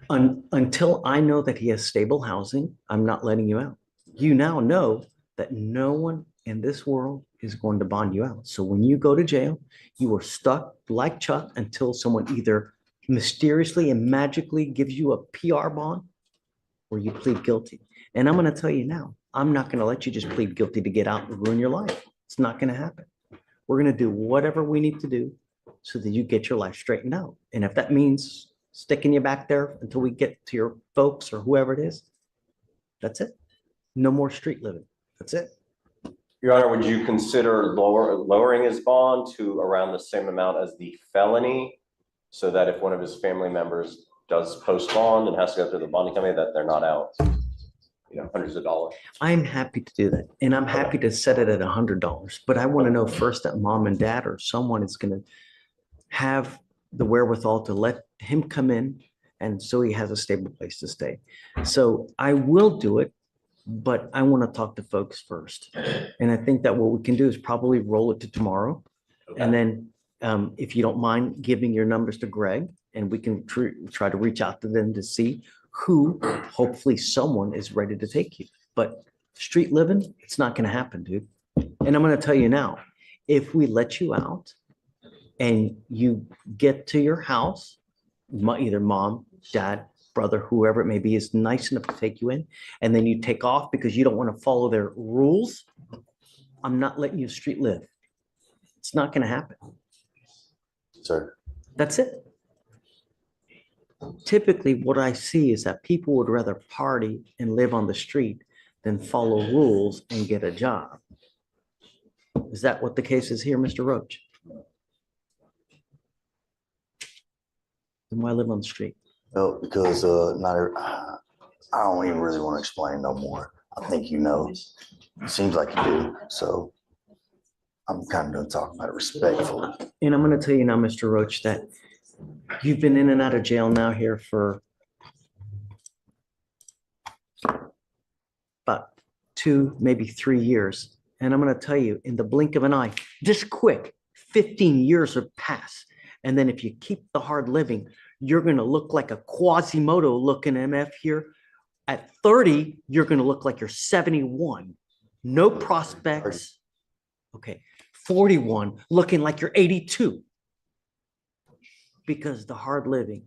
Until I know that he has stable housing, I'm not letting you out. You now know that no one in this world is going to bond you out. So when you go to jail, you are stuck like Chuck until someone either mysteriously and magically gives you a PR bond or you plead guilty. And I'm going to tell you now, I'm not going to let you just plead guilty to get out and ruin your life. It's not going to happen. We're going to do whatever we need to do so that you get your life straightened out. And if that means sticking you back there until we get to your folks or whoever it is, that's it. No more street living. That's it. Your Honor, would you consider lowering his bond to around the same amount as the felony? So that if one of his family members does post bond and has to go through the bonding company, that they're not out, hundreds of dollars? I'm happy to do that. And I'm happy to set it at $100, but I want to know first that mom and dad or someone is going to have the wherewithal to let him come in, and so he has a stable place to stay. So I will do it, but I want to talk to folks first. And I think that what we can do is probably roll it to tomorrow. And then if you don't mind giving your numbers to Greg, and we can try to reach out to them to see who, hopefully someone is ready to take you. But street living, it's not going to happen, dude. And I'm going to tell you now, if we let you out and you get to your house, either mom, dad, brother, whoever it may be, is nice enough to take you in, and then you take off because you don't want to follow their rules, I'm not letting you street live. It's not going to happen. Sir. That's it. Typically, what I see is that people would rather party and live on the street than follow rules and get a job. Is that what the case is here, Mr. Roach? Then why live on the street? No, because I don't even really want to explain no more. I think you know. It seems like you do. So I'm kind of going to talk about it respectfully. And I'm going to tell you now, Mr. Roach, that you've been in and out of jail now here for about 2, maybe 3 years. And I'm going to tell you, in the blink of an eye, just quick, 15 years have passed. And then if you keep the hard living, you're going to look like a Quasimodo looking MF here. At 30, you're going to look like you're 71. No prospects. Okay. 41, looking like you're 82. Because the hard living,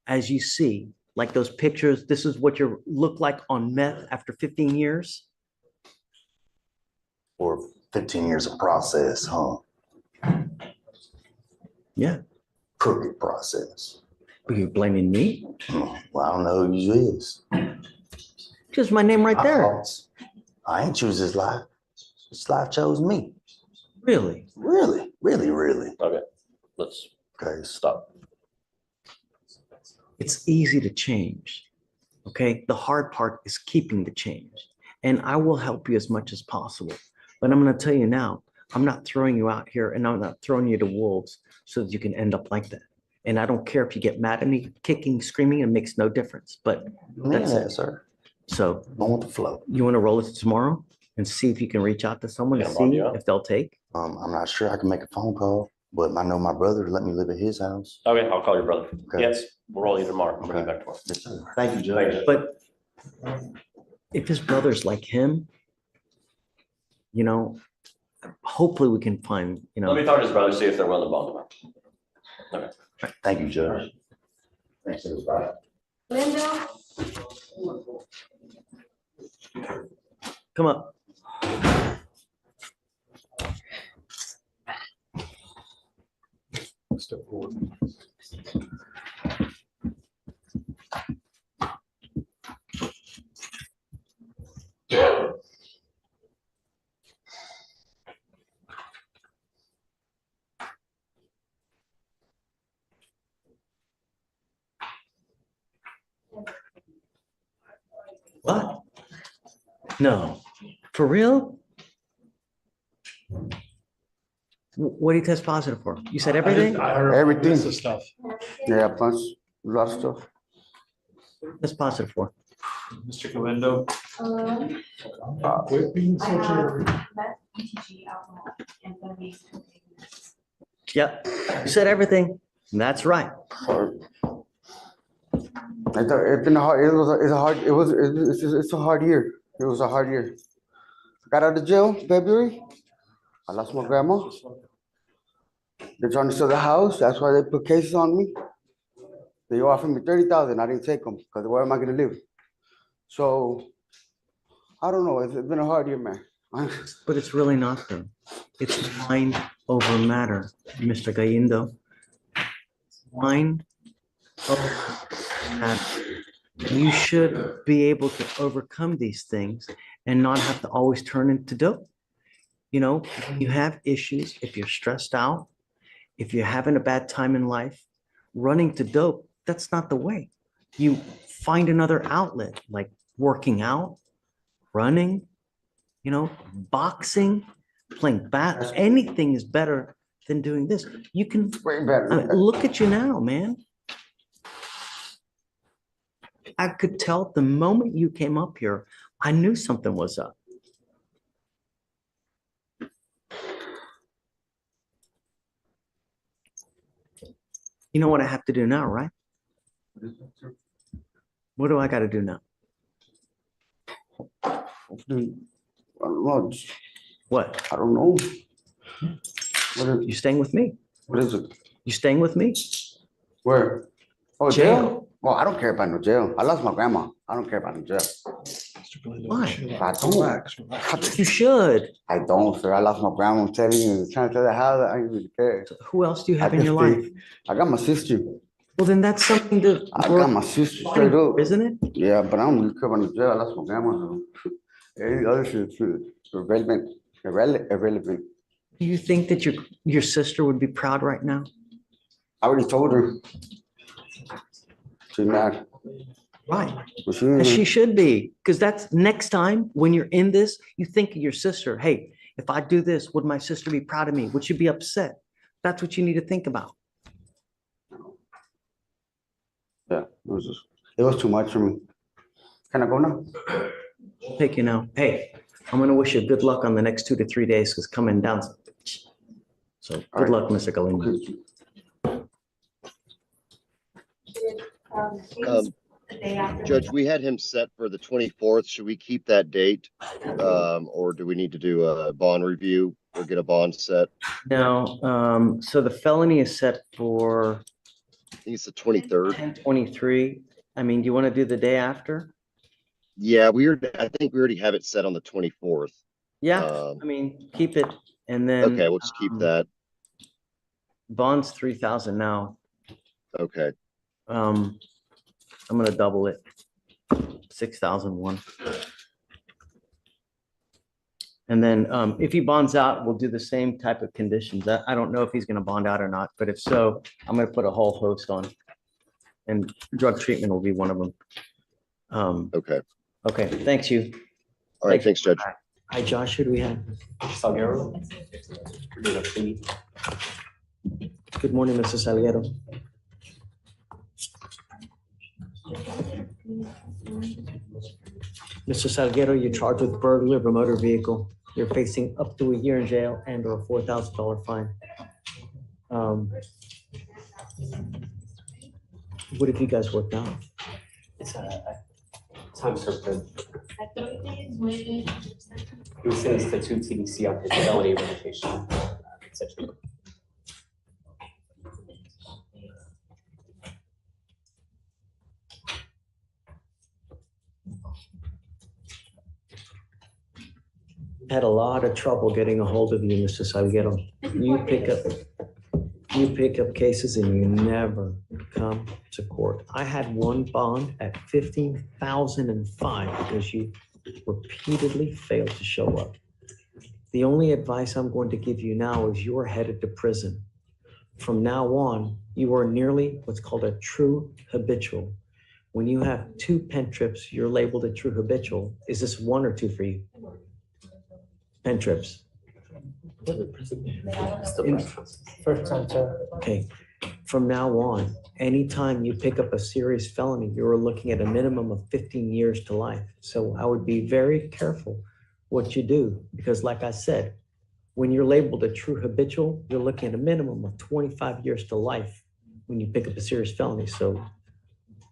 as you see, like those pictures, this is what you look like on meth after 15 years. Or 15 years of process, huh? Yeah. Crooked process. Are you blaming me? Well, I don't know who you is. Just my name right there. I ain't choose this life. This life chose me. Really? Really, really, really. Okay, let's stop. It's easy to change. Okay. The hard part is keeping the change. And I will help you as much as possible. But I'm going to tell you now, I'm not throwing you out here and I'm not throwing you to wolves so that you can end up like that. And I don't care if you get mad at me, kicking, screaming, it makes no difference. But that's it, sir. So going with the flow. You want to roll it tomorrow and see if you can reach out to someone and see if they'll take? I'm not sure I can make a phone call, but I know my brother to let me live at his house. Okay, I'll call your brother. Okay. Yes, we'll roll you tomorrow. I'll bring you back tomorrow. Yes, sir. Thank you, Judge. But if his brother's like him, hopefully we can find, you Let me know, talk to his brother, see if they're willing to bond him out. Okay. Thank you, Judge. Thanks, everybody. Linda? come up. Step forward. What? No, for real? What do you test positive for? You said everything? Everything. Stuff. Yeah, plus a lot of stuff. Test positive for? Mr. Galindo. Yep, you said everything. That's right. It's been a hard, it's a hard year. It was a hard year. I got out of jail in February. I lost my grandma. They're trying to sell the house. That's why they put cases on me. They offered me 30,000. I didn't take them because where am I gonna live? So I don't know. It's been a hard year, man. But it's really not though. It's mind over matter, Mr. Galindo. Mind over matter. You should be able to overcome these things and not have to always turn into dope. You know, when you have issues, if you're stressed out, if you're having a bad time in life, running to dope, that's not the way. You find another outlet, like working out, running, you know, boxing, playing bat, anything is better than doing this. You can, Way better. I mean, look at you now, man. I could tell the moment you came up here, I knew something was up. You know what I have to do now, right? What do I got to do now? I don't know. What? I don't know. You staying with me? What is it? You staying with me? Where? Oh, Jail. jail? Well, I don't care about no jail. I lost my grandma. I don't care about no jail. Why? I don't. You should. I don't, sir. I lost my grandma. I'm telling you, trying to tell you how I don't really care. Who else do you have I in your just life? think- I got my sister. Well, then that's something to. I got my sister straight up. Isn't it? Yeah, but I don't really care about the jail. I lost my grandma. So. Any other shit is irrelevant. Irrelevant. Do you think that your sister would be proud right now? I already told her. She's mad. Right. But And she should be, because that's next time when you're in this, you think of your sister. Hey, if I do this, would my sister be proud of me? Would she be upset? That's what you need to think about. Yeah, it was too much for me. Can I go now? Take you now. Hey, I'm gonna wish you good luck on the next 2 to 3 days because coming down. So good right. luck, Mr. Galindo. Judge, we had him set for the 24th. Should we keep that date? Or do we need to do a bond review or get a bond set? Now, so the felony is set for I think it's the 23rd. 10/23. I mean, do you want to do the day after? Yeah, I think we already have it set on the 24th. Yeah, I mean, keep it and then. Okay, we'll just keep that. Bond's 3,000 now. Okay. I'm gonna double it. 6,001. And then if he bonds out, we'll do the same type of conditions. I don't know if he's gonna bond out or not, but if so, I'm gonna put a whole host on. And drug treatment will be one of them. Okay. Okay, thanks you. All right, thanks, Judge. Hi, Josh, who do we have? Salguero. Good morning, Mr. Salguero. Mr. Salguero, you're charged with burglary of a motor vehicle. You're facing up to a year in jail and or a $4,000 fine. What have you guys worked out? It's a time served. He was sentenced to 2 TDC on his felony revocation. Essentially. Had a lot of trouble getting a hold of you, Mr. Salguero. You pick up cases and you never come to court. I had one bond at $15,005 because you repeatedly failed to show up. The only advice I'm going to give you now is you're headed to prison. From now on, you are nearly what's called a true habitual. When you have 2 pen trips, you're labeled a true habitual. Is this 1 or 2 for you? Pen trips. First time, sir. Okay, from now on, anytime you pick up a serious felony, you're looking at a minimum of 15 years to life. So I would be very careful what you do, because like I said, when you're labeled a true habitual, you're looking at a minimum of 25 years to life when you pick up a serious felony. So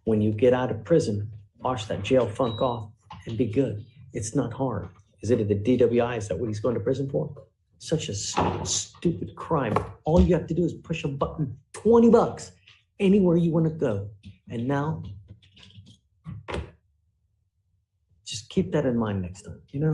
when you get out of prison, wash that jail funk off and be good. It's not hard. Is it the DWI? Is that what he's going to prison for? Such a stupid crime. All you have to do is push a button, $20, anywhere you want to go. And now, just keep that in mind next time, you know?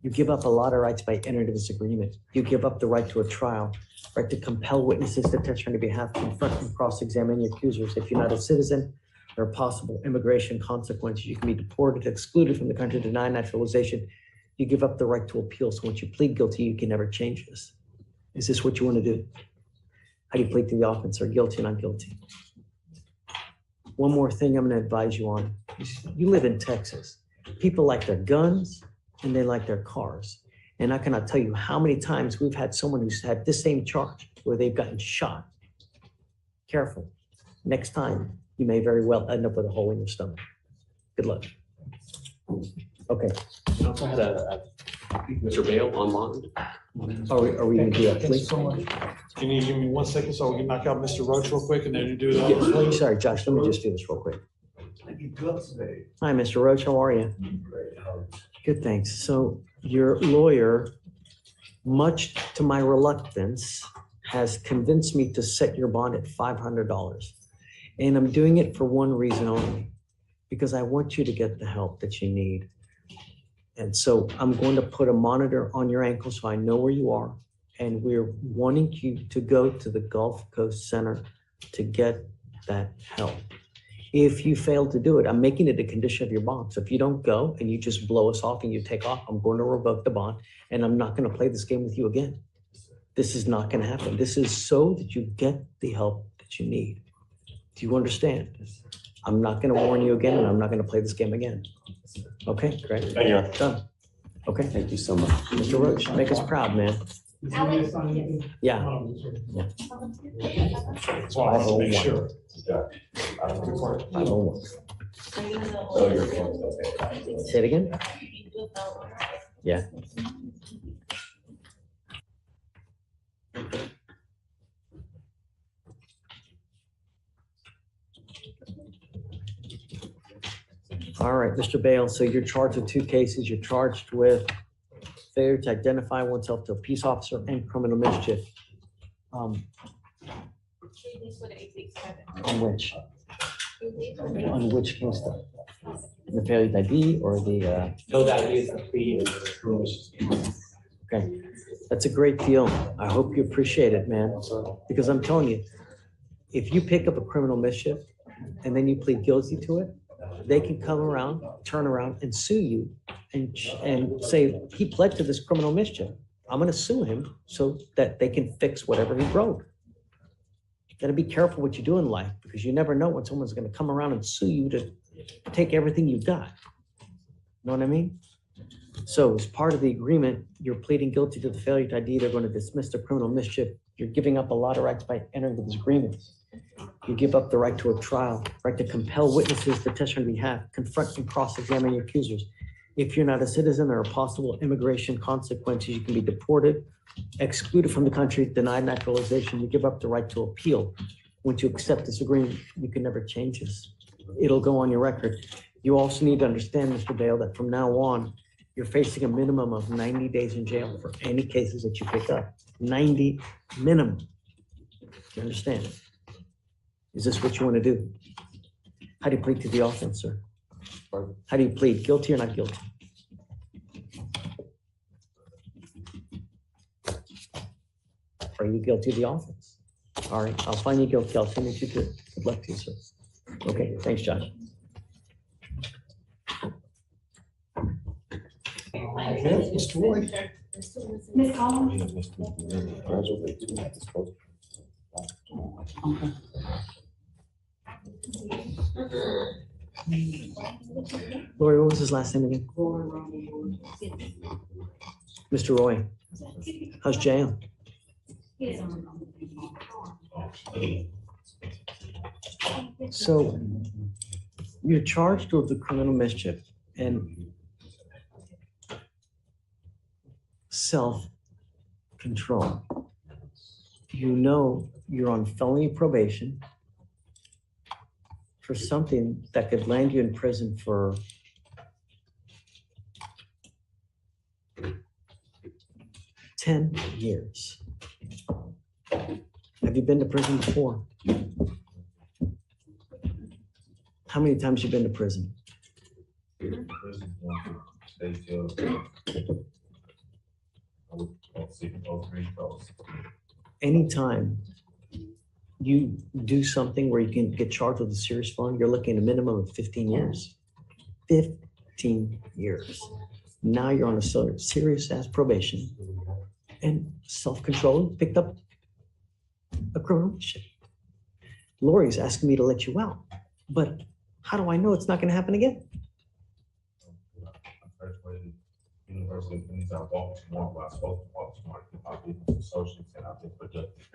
You give up a lot of rights by entering this agreement. You give up the right to a trial, right to compel witnesses to testify on your behalf, confront and cross-examine your accusers. If you're not a citizen, there are possible immigration consequences. You can be deported, excluded from the country, denied naturalization. You give up the right to appeal. So once you plead guilty, you can never change this. Is this what you want to do? How do you plead to the offense? Or guilty or not guilty? One more thing I'm going to advise you on. You live in Texas. People like their guns and they like their cars. And I cannot tell you how many times we've had someone who's had this same charge where they've gotten shot. Careful. Next time, you may very well end up with a hole in your stomach. Good luck. Okay. I also had Mr. Bale on bond. Are we gonna do that, please? Can you give me 1 second so we can knock out Mr. Roach real quick and then you do that? Yeah, sorry, Josh, let me just do this real quick. Hi, Mr. Roach, how are you? Good, thanks. So your lawyer, much to my reluctance, has convinced me to set your bond at $500. And I'm doing it for one reason only, because I want you to get the help that you need. And so I'm going to put a monitor on your ankle so I know where you are. And we're wanting you to go to the Gulf Coast Center to get that help. If you fail to do it, I'm making it a condition of your bond. So if you don't go and you just blow us off and you take off, I'm going to revoke the bond and I'm not going to play this game with you again. This is not going to happen. This is so that you get the help that you need. Do you understand? I'm not going to warn you again and I'm not going to play this game again. Okay, great. Thank you. Done. Okay. Thank you so much. Mr. Roach, make us proud, man. Yeah. Yeah. So I want to make sure. 501. Say it again? Yeah. All right, Mr. Bale, so you're charged with 2 cases. You're charged with failure to identify oneself to a peace officer and criminal mischief. On which? On which case though? The failure to ID or the? No, that is the plea. Okay, that's a great deal. I hope you appreciate it, man. Because I'm telling you, if you pick up a criminal mischief and then you plead guilty to it, they can come around, turn around and sue you and say, he pled to this criminal mischief. I'm going to sue him so that they can fix whatever he broke. You got to be careful what you do in life because you never know when someone's going to come around and sue you to take everything you've got. Know what I mean? So as part of the agreement, you're pleading guilty to the failure to ID. They're going to dismiss the criminal mischief. You're giving up a lot of rights by entering this agreement. You give up the right to a trial, right to compel witnesses to testify on your behalf, confront and cross-examine your accusers. If you're not a citizen, there are possible immigration consequences. You can be deported, excluded from the country, denied naturalization. You give up the right to appeal. Once you accept this agreement, you can never change this. It'll go on your record. You also need to understand, Mr. Bale, that from now on, you're facing a minimum of 90 days in jail for any cases that you pick up. 90 minimum. You understand? Is this what you want to do? How do you plead to the offense, sir? How do you plead? Guilty or not guilty? Are you guilty of the offense? All right, I'll find you guilty. I'll send you to good luck to you, sir. Okay, thanks, Josh. Mr. Roy? Ms. Collins? Lori, what was his last name again? Mr. Roy, how's jail? So you're charged with the criminal mischief and self-control. You know you're on felony probation for something that could land you in prison for 10 years. Have you been to prison before? How many times you been to prison? Anytime you do something where you can get charged with a serious felony, you're looking at a minimum of 15 years. 15 years. Now you're on a serious ass probation and self-control, picked up a criminal shit. Lori's asking me to let you out, but how do I know it's not going to happen again? University means I walk smart, but I supposed to walk smart. I've been social and I've been productive.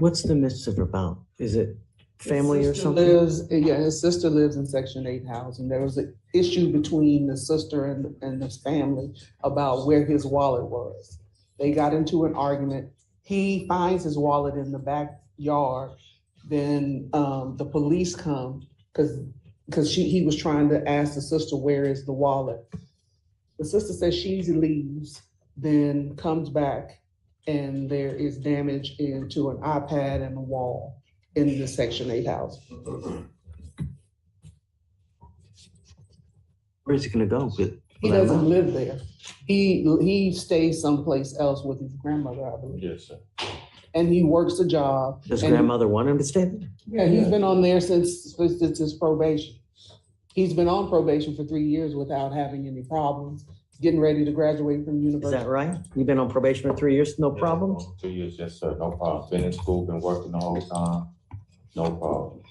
What's the mischief about? Is it family or His sister something? Yeah, his sister lives in Section 8 housing. There was an issue between the sister and his family about where his wallet was. They got into an argument. He finds his wallet in the backyard. Then the police come because he was trying to ask the sister, where is the wallet? The sister says she leaves, then comes back, and there is damage into an iPad and a wall in the Section 8 house. Where's he going to go? He doesn't live there. He stays someplace else with his grandmother, I believe. Yes, sir. And he works a job. Does and- grandmother want him to stay there? Yeah, he's been on there since his probation. He's been on probation for 3 years without having any problems, getting ready to graduate from Is university. that right? You've been on probation for 3 years, no problems? 2 years, yes, sir. No problem. Been in school, been working the whole time. No problem.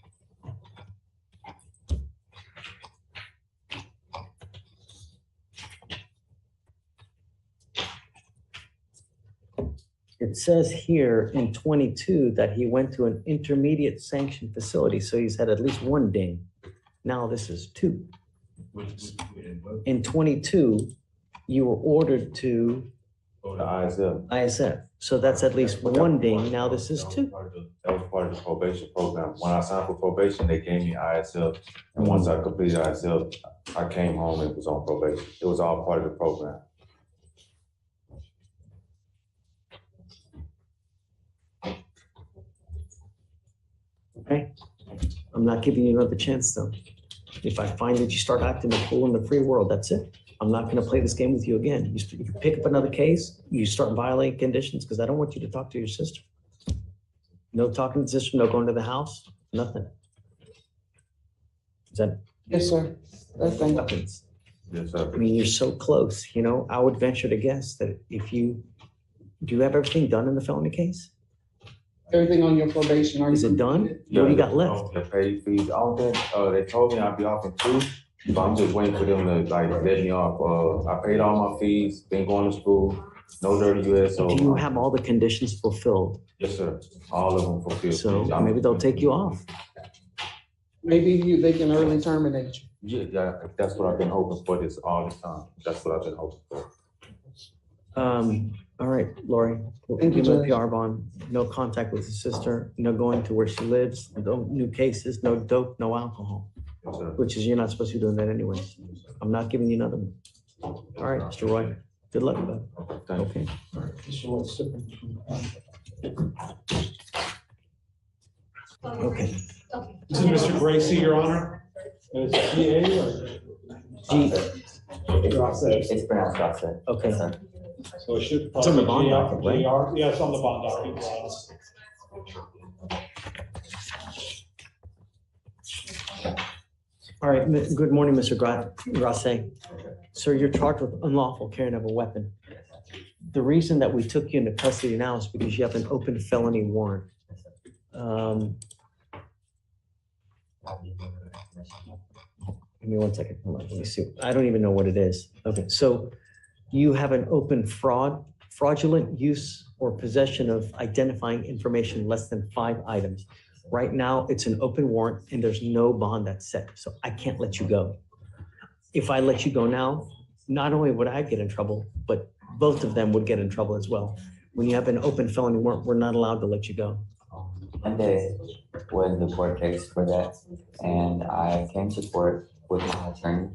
It says here in 22 that he went to an intermediate sanctioned facility, so he's had at least one ding. Now this is 2. In 22, you were ordered to Go to ISF. ISF, so that's at least one ding. Now this is 2. That was part of the probation program. When I signed for probation, they gave me ISF. And once I completed ISF, I came home and was on probation. It was all part of the program. Okay, I'm not giving you another chance though. If I find that you start acting a fool in the free world, that's it. I'm not gonna play this game with you again. You pick up another case, you start violating conditions, because I don't want you to talk to your sister. No talking to the sister, no going to the house, nothing. Is that? Yes, sir. That's fine. Weapons. Yes, sir. I mean, you're so close, you know, I would venture to guess that if you, do you have everything done in the felony case? Everything on your probation. Is it done? What do you got left? The pay fees, all that, they told me I'd be off in 2, but I'm just waiting for them to like let me off. I paid all my fees, been going to school, no dirty US. So Do you have all the conditions fulfilled? yes, sir. All of them fulfilled. So maybe they'll take you off. Maybe they can early terminate you. Yeah, that's what I've been hoping for this all this time. That's what I've been hoping for. All right, Lori, we'll Thank you, give him a Judge. PR bond, no contact with his sister, no going to where she lives, no new cases, no dope, no alcohol. which is you're not supposed to be doing that anyway. I'm not giving you another one. All right, Mr. Roy, good luck, bud. Okay. Okay. This is Mr. Gracie, Your Honor. Is it GA or? G. It's pronounced Gossett. Okay. So it should. It's on the bond docket, right? Yeah, it's on the bond document. All right, good morning, Mr. Grasset. Sir, you're charged with unlawful carrying of a weapon. The reason that we took you into custody now is because you have an open felony warrant. Give me one second. Hold on, let me see. I don't even know what it is. Okay, so you have an open fraudulent use or possession of identifying information less than 5 items. Right now, it's an open warrant and there's no bond that's set, so I can't let you go. If I let you go now, not only would I get in trouble, but both of them would get in trouble as well. When you have an open felony warrant, we're not allowed to let you go. Monday was the court case for that, and I came to court with my attorney.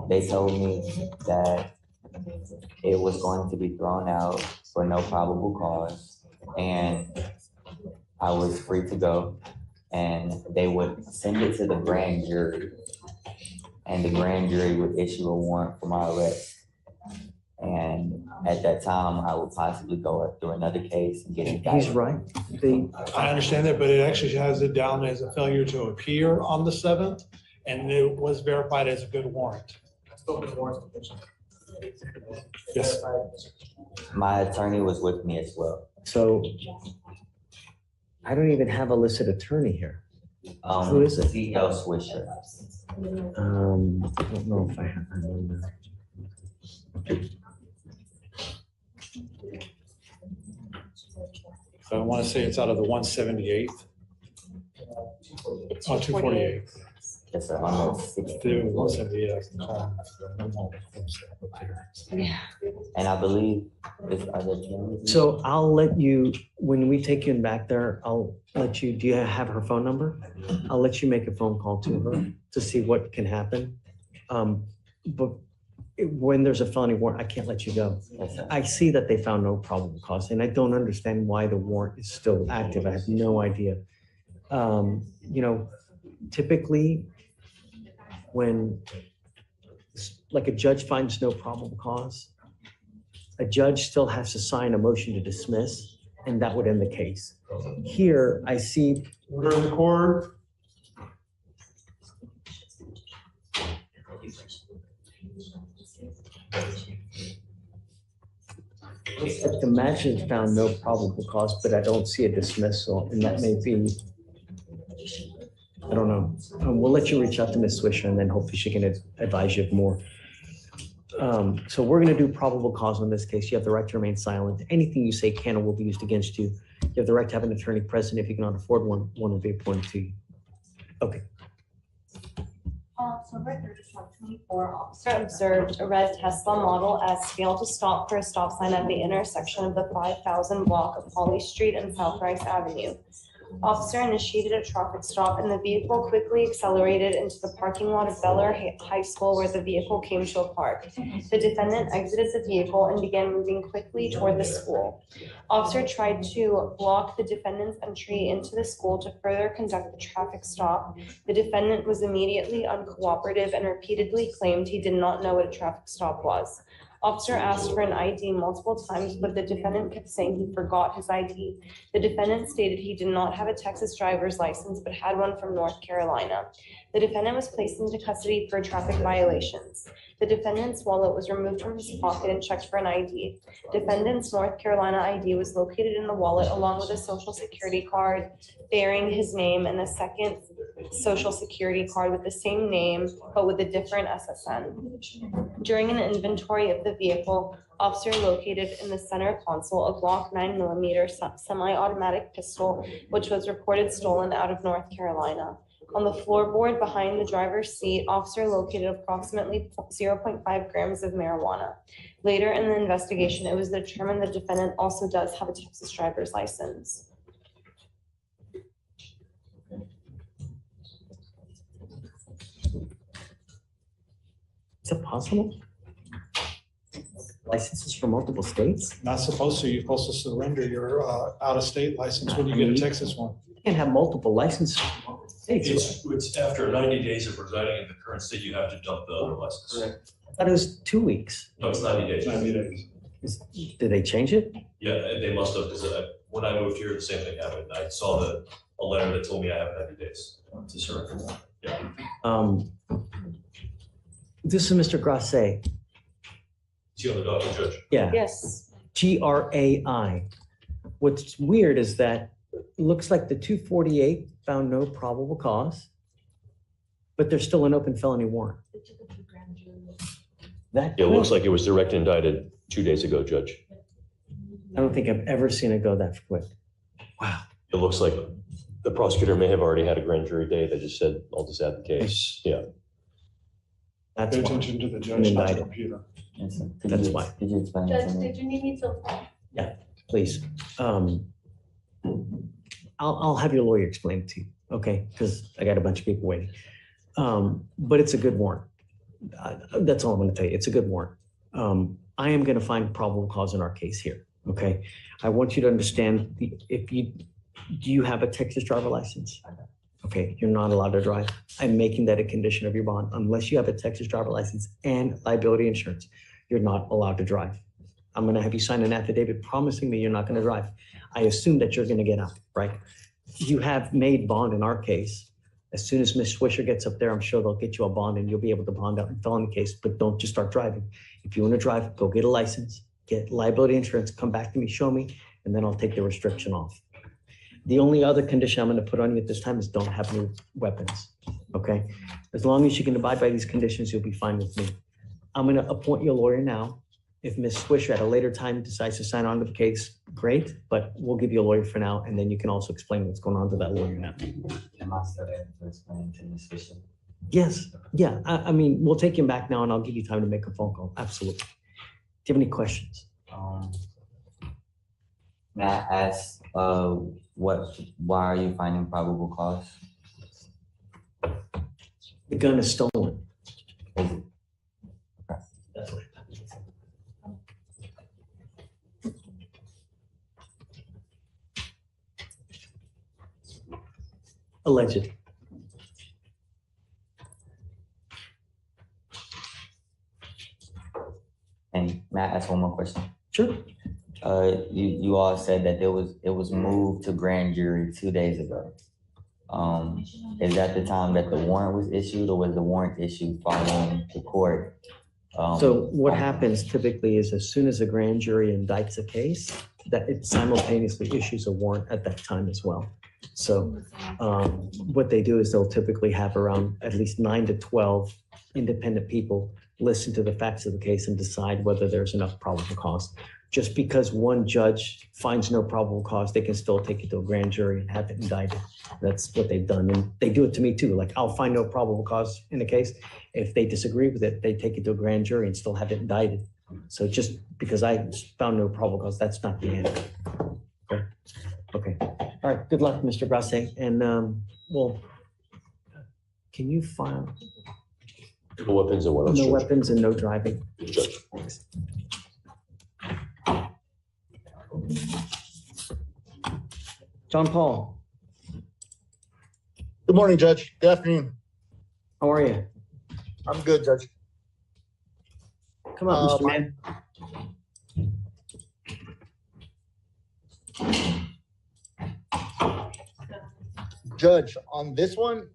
They told me that it was going to be thrown out for no probable cause, and I was free to go, and they would send it to the grand jury, and the grand jury would issue a warrant for my arrest. And at that time, I would possibly go through another case and get indicted. He's right. I understand that, but it actually has it down as a failure to appear on the 7th, and it was verified as a good warrant. Yes. My attorney was with me as well. So I don't even have a listed attorney here. Who is it? JudgeFleischer. I don't know if I have her number. So I want to say it's out of the 178th. Oh, 248. Yes, sir. The 178th. Yeah. And I believe this other team. So I'll let you, when we take you back there, I'll let you, do you have her phone number? I'll let you make a phone call to her to see what can happen. But when there's a felony warrant, I can't let you go. I see that they found no probable cause, and I don't understand why the warrant is still active. I have no idea. You know, typically when like a judge finds no probable cause, a judge still has to sign a motion to dismiss, and that would end the case. Here, I see. Order in the court. The magistrate found no probable cause, but I don't see a dismissal, and that may be, I don't know. We'll let you reach out to Ms. Swisher, and then hopefully she can advise you of more. So we're going to do probable cause on this case. You have the right to remain silent. Anything you say can or will be used against you. You have the right to have an attorney present. If you cannot afford one, one will be appointed to you. Okay. So record 24, officer observed a red Tesla Model S fail to stop for a stop sign at the intersection of the 5000 block of Holly Street and South Rice Avenue. Officer initiated a traffic stop and the vehicle quickly accelerated into the parking lot of Bel Air High School where the vehicle came to a park. The defendant exited the vehicle and began moving quickly toward the school. Officer tried to block the defendant's entry into the school to further conduct the traffic stop. The defendant was immediately uncooperative and repeatedly claimed he did not know what a traffic stop was. Officer asked for an ID multiple times, but the defendant kept saying he forgot his ID. The defendant stated he did not have a Texas driver's license, but had one from North Carolina. The defendant was placed into custody for traffic violations. The defendant's wallet was removed from his pocket and checked for an ID. Defendant's North Carolina ID was located in the wallet along with a social security card bearing his name and a second social security card with the same name, but with a different SSN. During an inventory of the vehicle, officer located in the center console a Glock 9mm semi-automatic pistol, which was reported stolen out of North Carolina. On the floorboard behind the driver's seat, officer located approximately 0.5 grams of marijuana. Later in the investigation, it was determined the defendant also does have a Texas driver's license. Is it possible? Licenses from multiple states? Not supposed to, you're supposed to surrender your out-of-state license when you get a Texas one. You can't have multiple licenses from multiple states. It's after 90 days of residing in the current state, you have to dump the other license. Correct. I thought it was 2 weeks. No, it's 90 days. 90 days. Did they change it? Yeah, they must have, because when I moved here, the same thing happened. I saw a letter that told me I have 90 days to surrender. Yeah. This is Mr. Grasset. Is he on the docket, Judge? Yeah. Yes. GRAI. What's weird is that it looks like the 248 found no probable cause, but there's still an open felony warrant. That It looks like it was direct indicted 2 days ago, Judge. I don't think I've ever seen it go that quick. It looks like the prosecutor may have already had a grand jury day. They just said, I'll just add the case. Yeah. That's Pay why. attention to the judge, not the Indicted. computer. That's why. Could you explain that Judge, to me? did you need me to? Please. I'll have your lawyer explain it to you, okay? Because I got a bunch of people waiting. But it's a good warrant. That's all I'm gonna tell you. It's a good warrant. I am gonna find probable cause in our case here, okay? I want you to understand, do you have a Texas driver license? Okay, you're not allowed to drive. I'm making that a condition of your bond. Unless you have a Texas driver license and liability insurance, you're not allowed to drive. I'm gonna have you sign an affidavit promising me you're not gonna drive. I assume that you're gonna get out, right? You have made bond in our case. As soon as Ms. Swisher gets up there, I'm sure they'll get you a bond and you'll be able to bond out in felony case, but don't just start driving. If you wanna drive, go get a license, get liability insurance, come back to me, show me, and then I'll take the restriction off. The only other condition I'm gonna put on you at this time is don't have any weapons, okay? As long as you can abide by these conditions, you'll be fine with me. I'm gonna appoint you a lawyer now. If Ms. Swisher at a later time decides to sign on to the case, great, but we'll give you a lawyer for now, and then you can also explain what's going on to that lawyer now. Am I still able to explain to Ms. Fisher? Yes, yeah, I mean, we'll take him back now and I'll give you time to make a phone call, absolutely. Do you have any questions? May I ask, why are you finding probable cause? The gun is stolen. That's what. Alleged. And may I ask one more question? Sure. You all said that it was moved to grand jury 2 days ago. Is that the time that the warrant was issued, or was the warrant issued following the court? So what happens typically is as soon as a grand jury indicts a case, that it simultaneously issues a warrant at that time as well. So what they do is they'll typically have around at least 9 to 12 independent people listen to the facts of the case and decide whether there's enough probable cause. Just because one judge finds no probable cause, they can still take it to a grand jury and have it indicted. That's what they've done. And they do it to me too. Like, I'll find no probable cause in a case. If they disagree with it, they take it to a grand jury and still have it indicted. So just because I found no probable cause, that's not the end. Okay. Okay. All right. Good luck, Mr. Grasset. And well, can you file? No weapons and what else, No Judge? weapons and no driving. Judge. John Paul, Good morning, Judge. Good afternoon. how are you? I'm good, Judge. Come on, Mr. Man. Judge, on this one,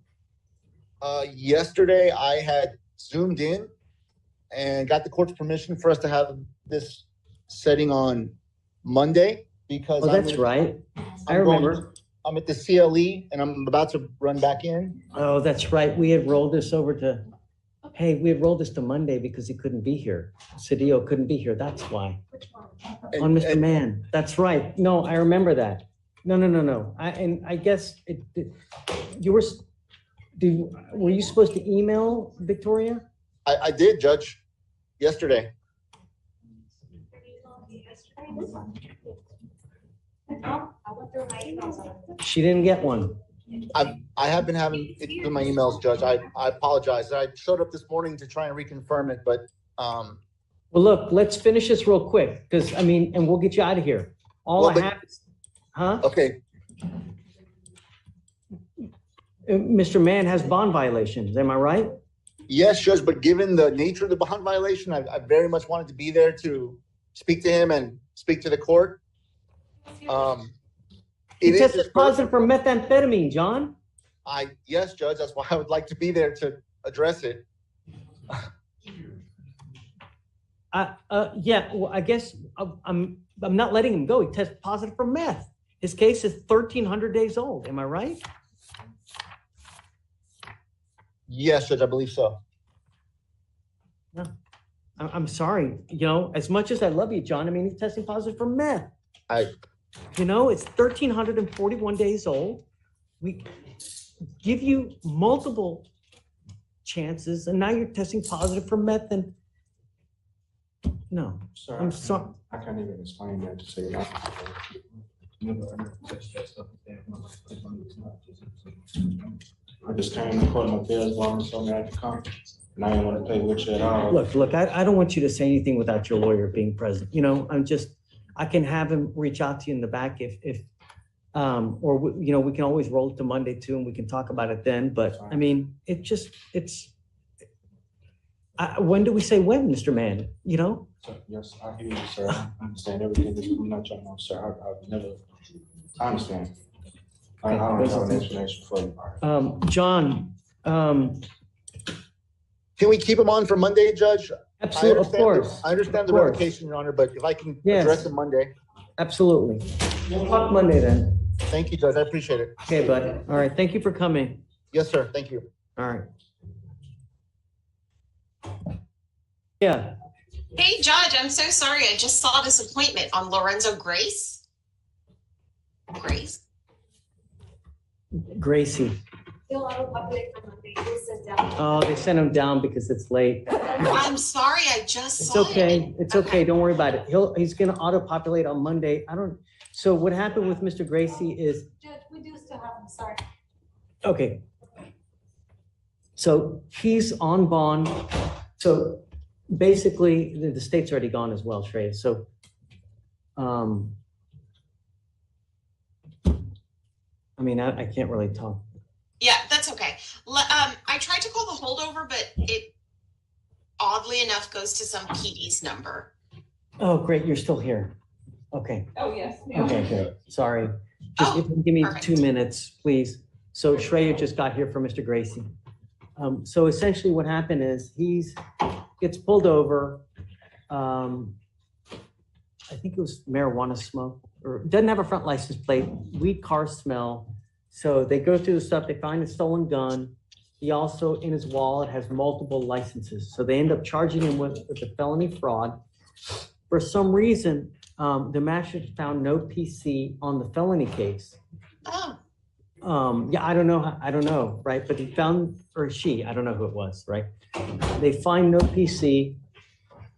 yesterday I had zoomed in and got the court's permission for us to have this setting on Monday because. Oh, that's right. I remember. I'm at the CLE and I'm about to run back in. Oh, that's right. We had rolled this over to, hey, we had rolled this to Monday because he couldn't be here. Cedillo couldn't be here. That's why. On Mr. Mann. That's right. No, I remember that. No. I guess you were, were you supposed to email Victoria? I did, Judge, yesterday. She didn't get one. I have been having it through my emails, Judge. I apologize. I showed up this morning to try and reconfirm it, but, Well, look, let's finish this real quick, because I mean, and we'll get you out of here. All Well, I but- have is, huh? okay, Mr. Mann has bond violations, am I right? yes, Judge, but given the nature of the bond violation, I very much wanted to be there to speak to him and speak to the court. He It is tested his first- positive for methamphetamine, John. Yes, Judge, that's why I would like to be there to address it. Yeah, well, I guess I'm not letting him go. He tested positive for meth. His case is 1,300 days old. Am I right? Yes, Judge, I believe so. I'm sorry. You know, as much as I love you, John, I mean, he's testing positive for meth. You know, it's 1,341 days old. We give you multiple chances, and now you're testing positive for meth. And no, Sir, I'm sorry. I can't even explain that to say that. I just came to court, my bills going, so I had to come, and I didn't want to play with you at all. Look, I don't want you to say anything without your lawyer being present. You know, I can have him reach out to you in the back if, you know, we can always roll it to Monday too, and we can talk about it then. But I mean, when do we say when, Mr. Mann? You know? Yes, I hear you, sir. I understand everything that you're not trying to, sir. I understand. I don't have an explanation for you. John, Can we keep him on for Monday, Judge? Absolutely, of course. I understand the Of course. revocation, Your Honor, but if I can Yes. address it Monday. Absolutely. We'll talk Monday then. Thank you, Judge. I appreciate it. Okay, bud. All right. Thank you for coming. Yes, sir. Thank you. All right. Yeah. Hey, Judge, I'm so sorry. I just saw this appointment on Lorenzo Grace. Grace? Gracie. Oh, they sent him down because it's late. I'm sorry, I just It's saw it. okay. It's okay. Don't worry about it. He's gonna auto-populate on Monday. So what happened with Mr. Gracie is, Judge, we do still have him, sorry. okay. So he's on bond. So basically, the state's already gone as well, Shrey. So, I mean, I can't really talk. Yeah, that's okay. I tried to call the holdover, but it oddly enough goes to some PD's number. Oh, great. You're still here. Okay. Oh, yes. Okay, good. Sorry. Just give me 2 minutes, please. So Shreya just got here for Mr. Gracie. So essentially what happened is gets pulled over. I think it was marijuana smoke, or doesn't have a front license plate, weed car smell. So they go through the stuff, they find a stolen gun. He also, in his wallet, has multiple licenses. So they end up charging him with the felony fraud. For some reason, the magistrate found no PC on the felony case. Yeah, I don't know, right? But he found, or she, I don't know who it was, right? They find no PC.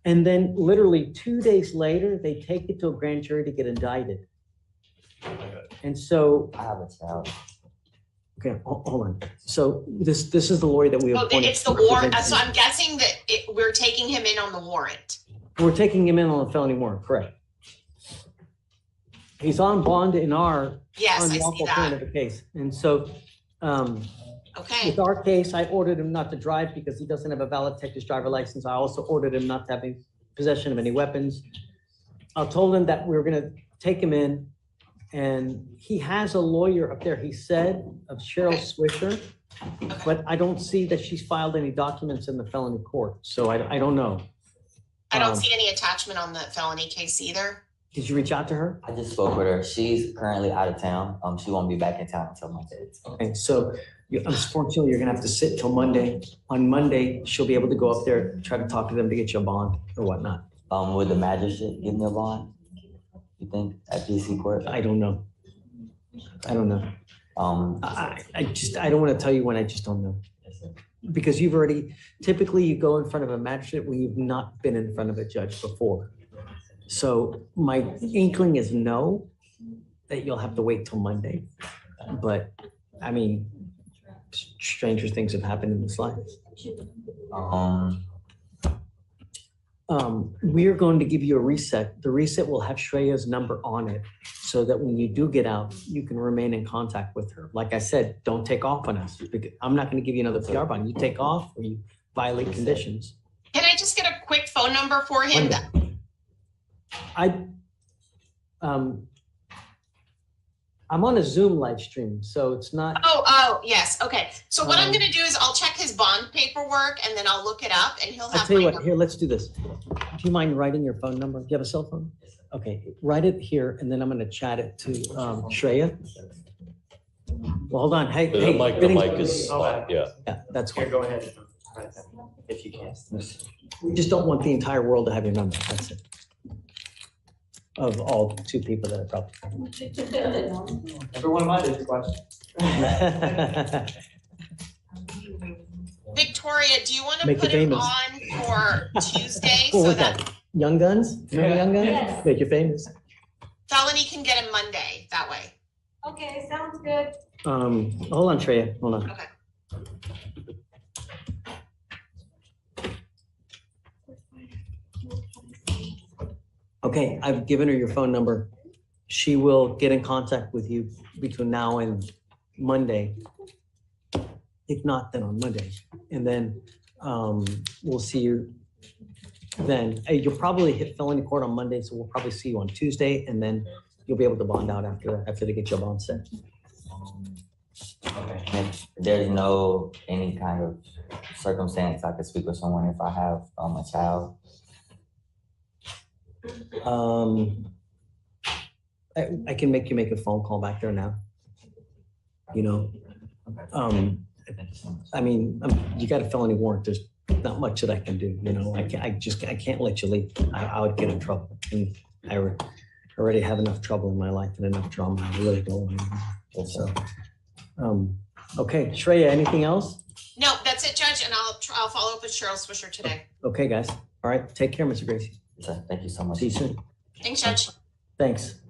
And then literally 2 days later, they take it to a grand jury to get indicted. And so. I have a child. Okay, hold on. So this is the lawyer that we Oh, appointed. it's the warrant. So I'm guessing that we're taking him in on the warrant. We're taking him in on a felony warrant, correct? He's on bond in our Yes, I see unlawful that. kind of a case. And so, Okay. with our case, I ordered him not to drive because he doesn't have a valid Texas driver license. I also ordered him not to have any possession of any weapons. I told him that we were gonna take him in, and he has a lawyer up there, he said, of Cheryl Swisher, but I don't see that she's filed any documents in the felony court, so I don't know. I don't see any attachment on the felony case either. Did you reach out to her? I just spoke with her. She's currently out of town. She won't be back in town until Monday. Okay, so unfortunately, you're gonna have to sit till Monday. On Monday, she'll be able to go up there, try to talk to them to get you a bond or whatnot. Would the magistrate give me a bond? You think at PC court? I don't know. I don't know. I don't want to tell you when, I just don't know. Because you've already, typically you go in front of a magistrate when you've not been in front of a judge before. So my inkling is no, that you'll have to wait till Monday. But I mean, stranger things have happened in this life. We're going to give you a reset. The reset will have Shreya's number on it so that when you do get out, you can remain in contact with her. Like I said, don't take off on us. Because I'm not going to give you another PR bond. You take off or you violate conditions. Can I just get a quick phone number for him? I'm on a Zoom live stream, so it's not. Oh, yes, okay. So what I'm gonna do is I'll check his bond paperwork and then I'll look it up and he'll I'll have tell you my what, number. here, let's do this. Do you mind writing your phone number? Do you have a cell phone? Okay, write it here and then I'm gonna chat it to Shreya. Well, hold on, hey, The hey. mic is, yeah. Yeah, that's Here, fine. go ahead. If you can. We just don't want the entire world to have your number, that's it. Of all 2 people that are probably. Every one of mine is a question. Victoria, do you want to Make put you him famous. on for Tuesday What so was that that? Young Guns? Remember Young Guns? Yes. Make you famous. felony can get him Monday that way? Okay, sounds good. Hold on, Shreya, hold on. Okay. Okay, I've given her your phone number. She will get in contact with you between now and Monday. If not, then on Monday. And then we'll see you then. You'll probably hit felony court on Monday, so we'll probably see you on Tuesday, and then you'll be able to bond out after they get your bond set. There's no any kind of circumstance I could speak with someone if I have a child. I can make you make a phone call back there now. You know, I mean, you got a felony warrant. There's not much that I can do. You know, I can't let you leave. I would get in trouble, and I already have enough trouble in my life and enough drama. I really don't want to. So, okay, Shreya, anything else? No, that's it, Judge, and I'll follow up with Cheryl Swisher today. Okay, guys. All right, take care, Mr. Gracie. Thank you so much. See you soon. Thanks, Judge. Thanks.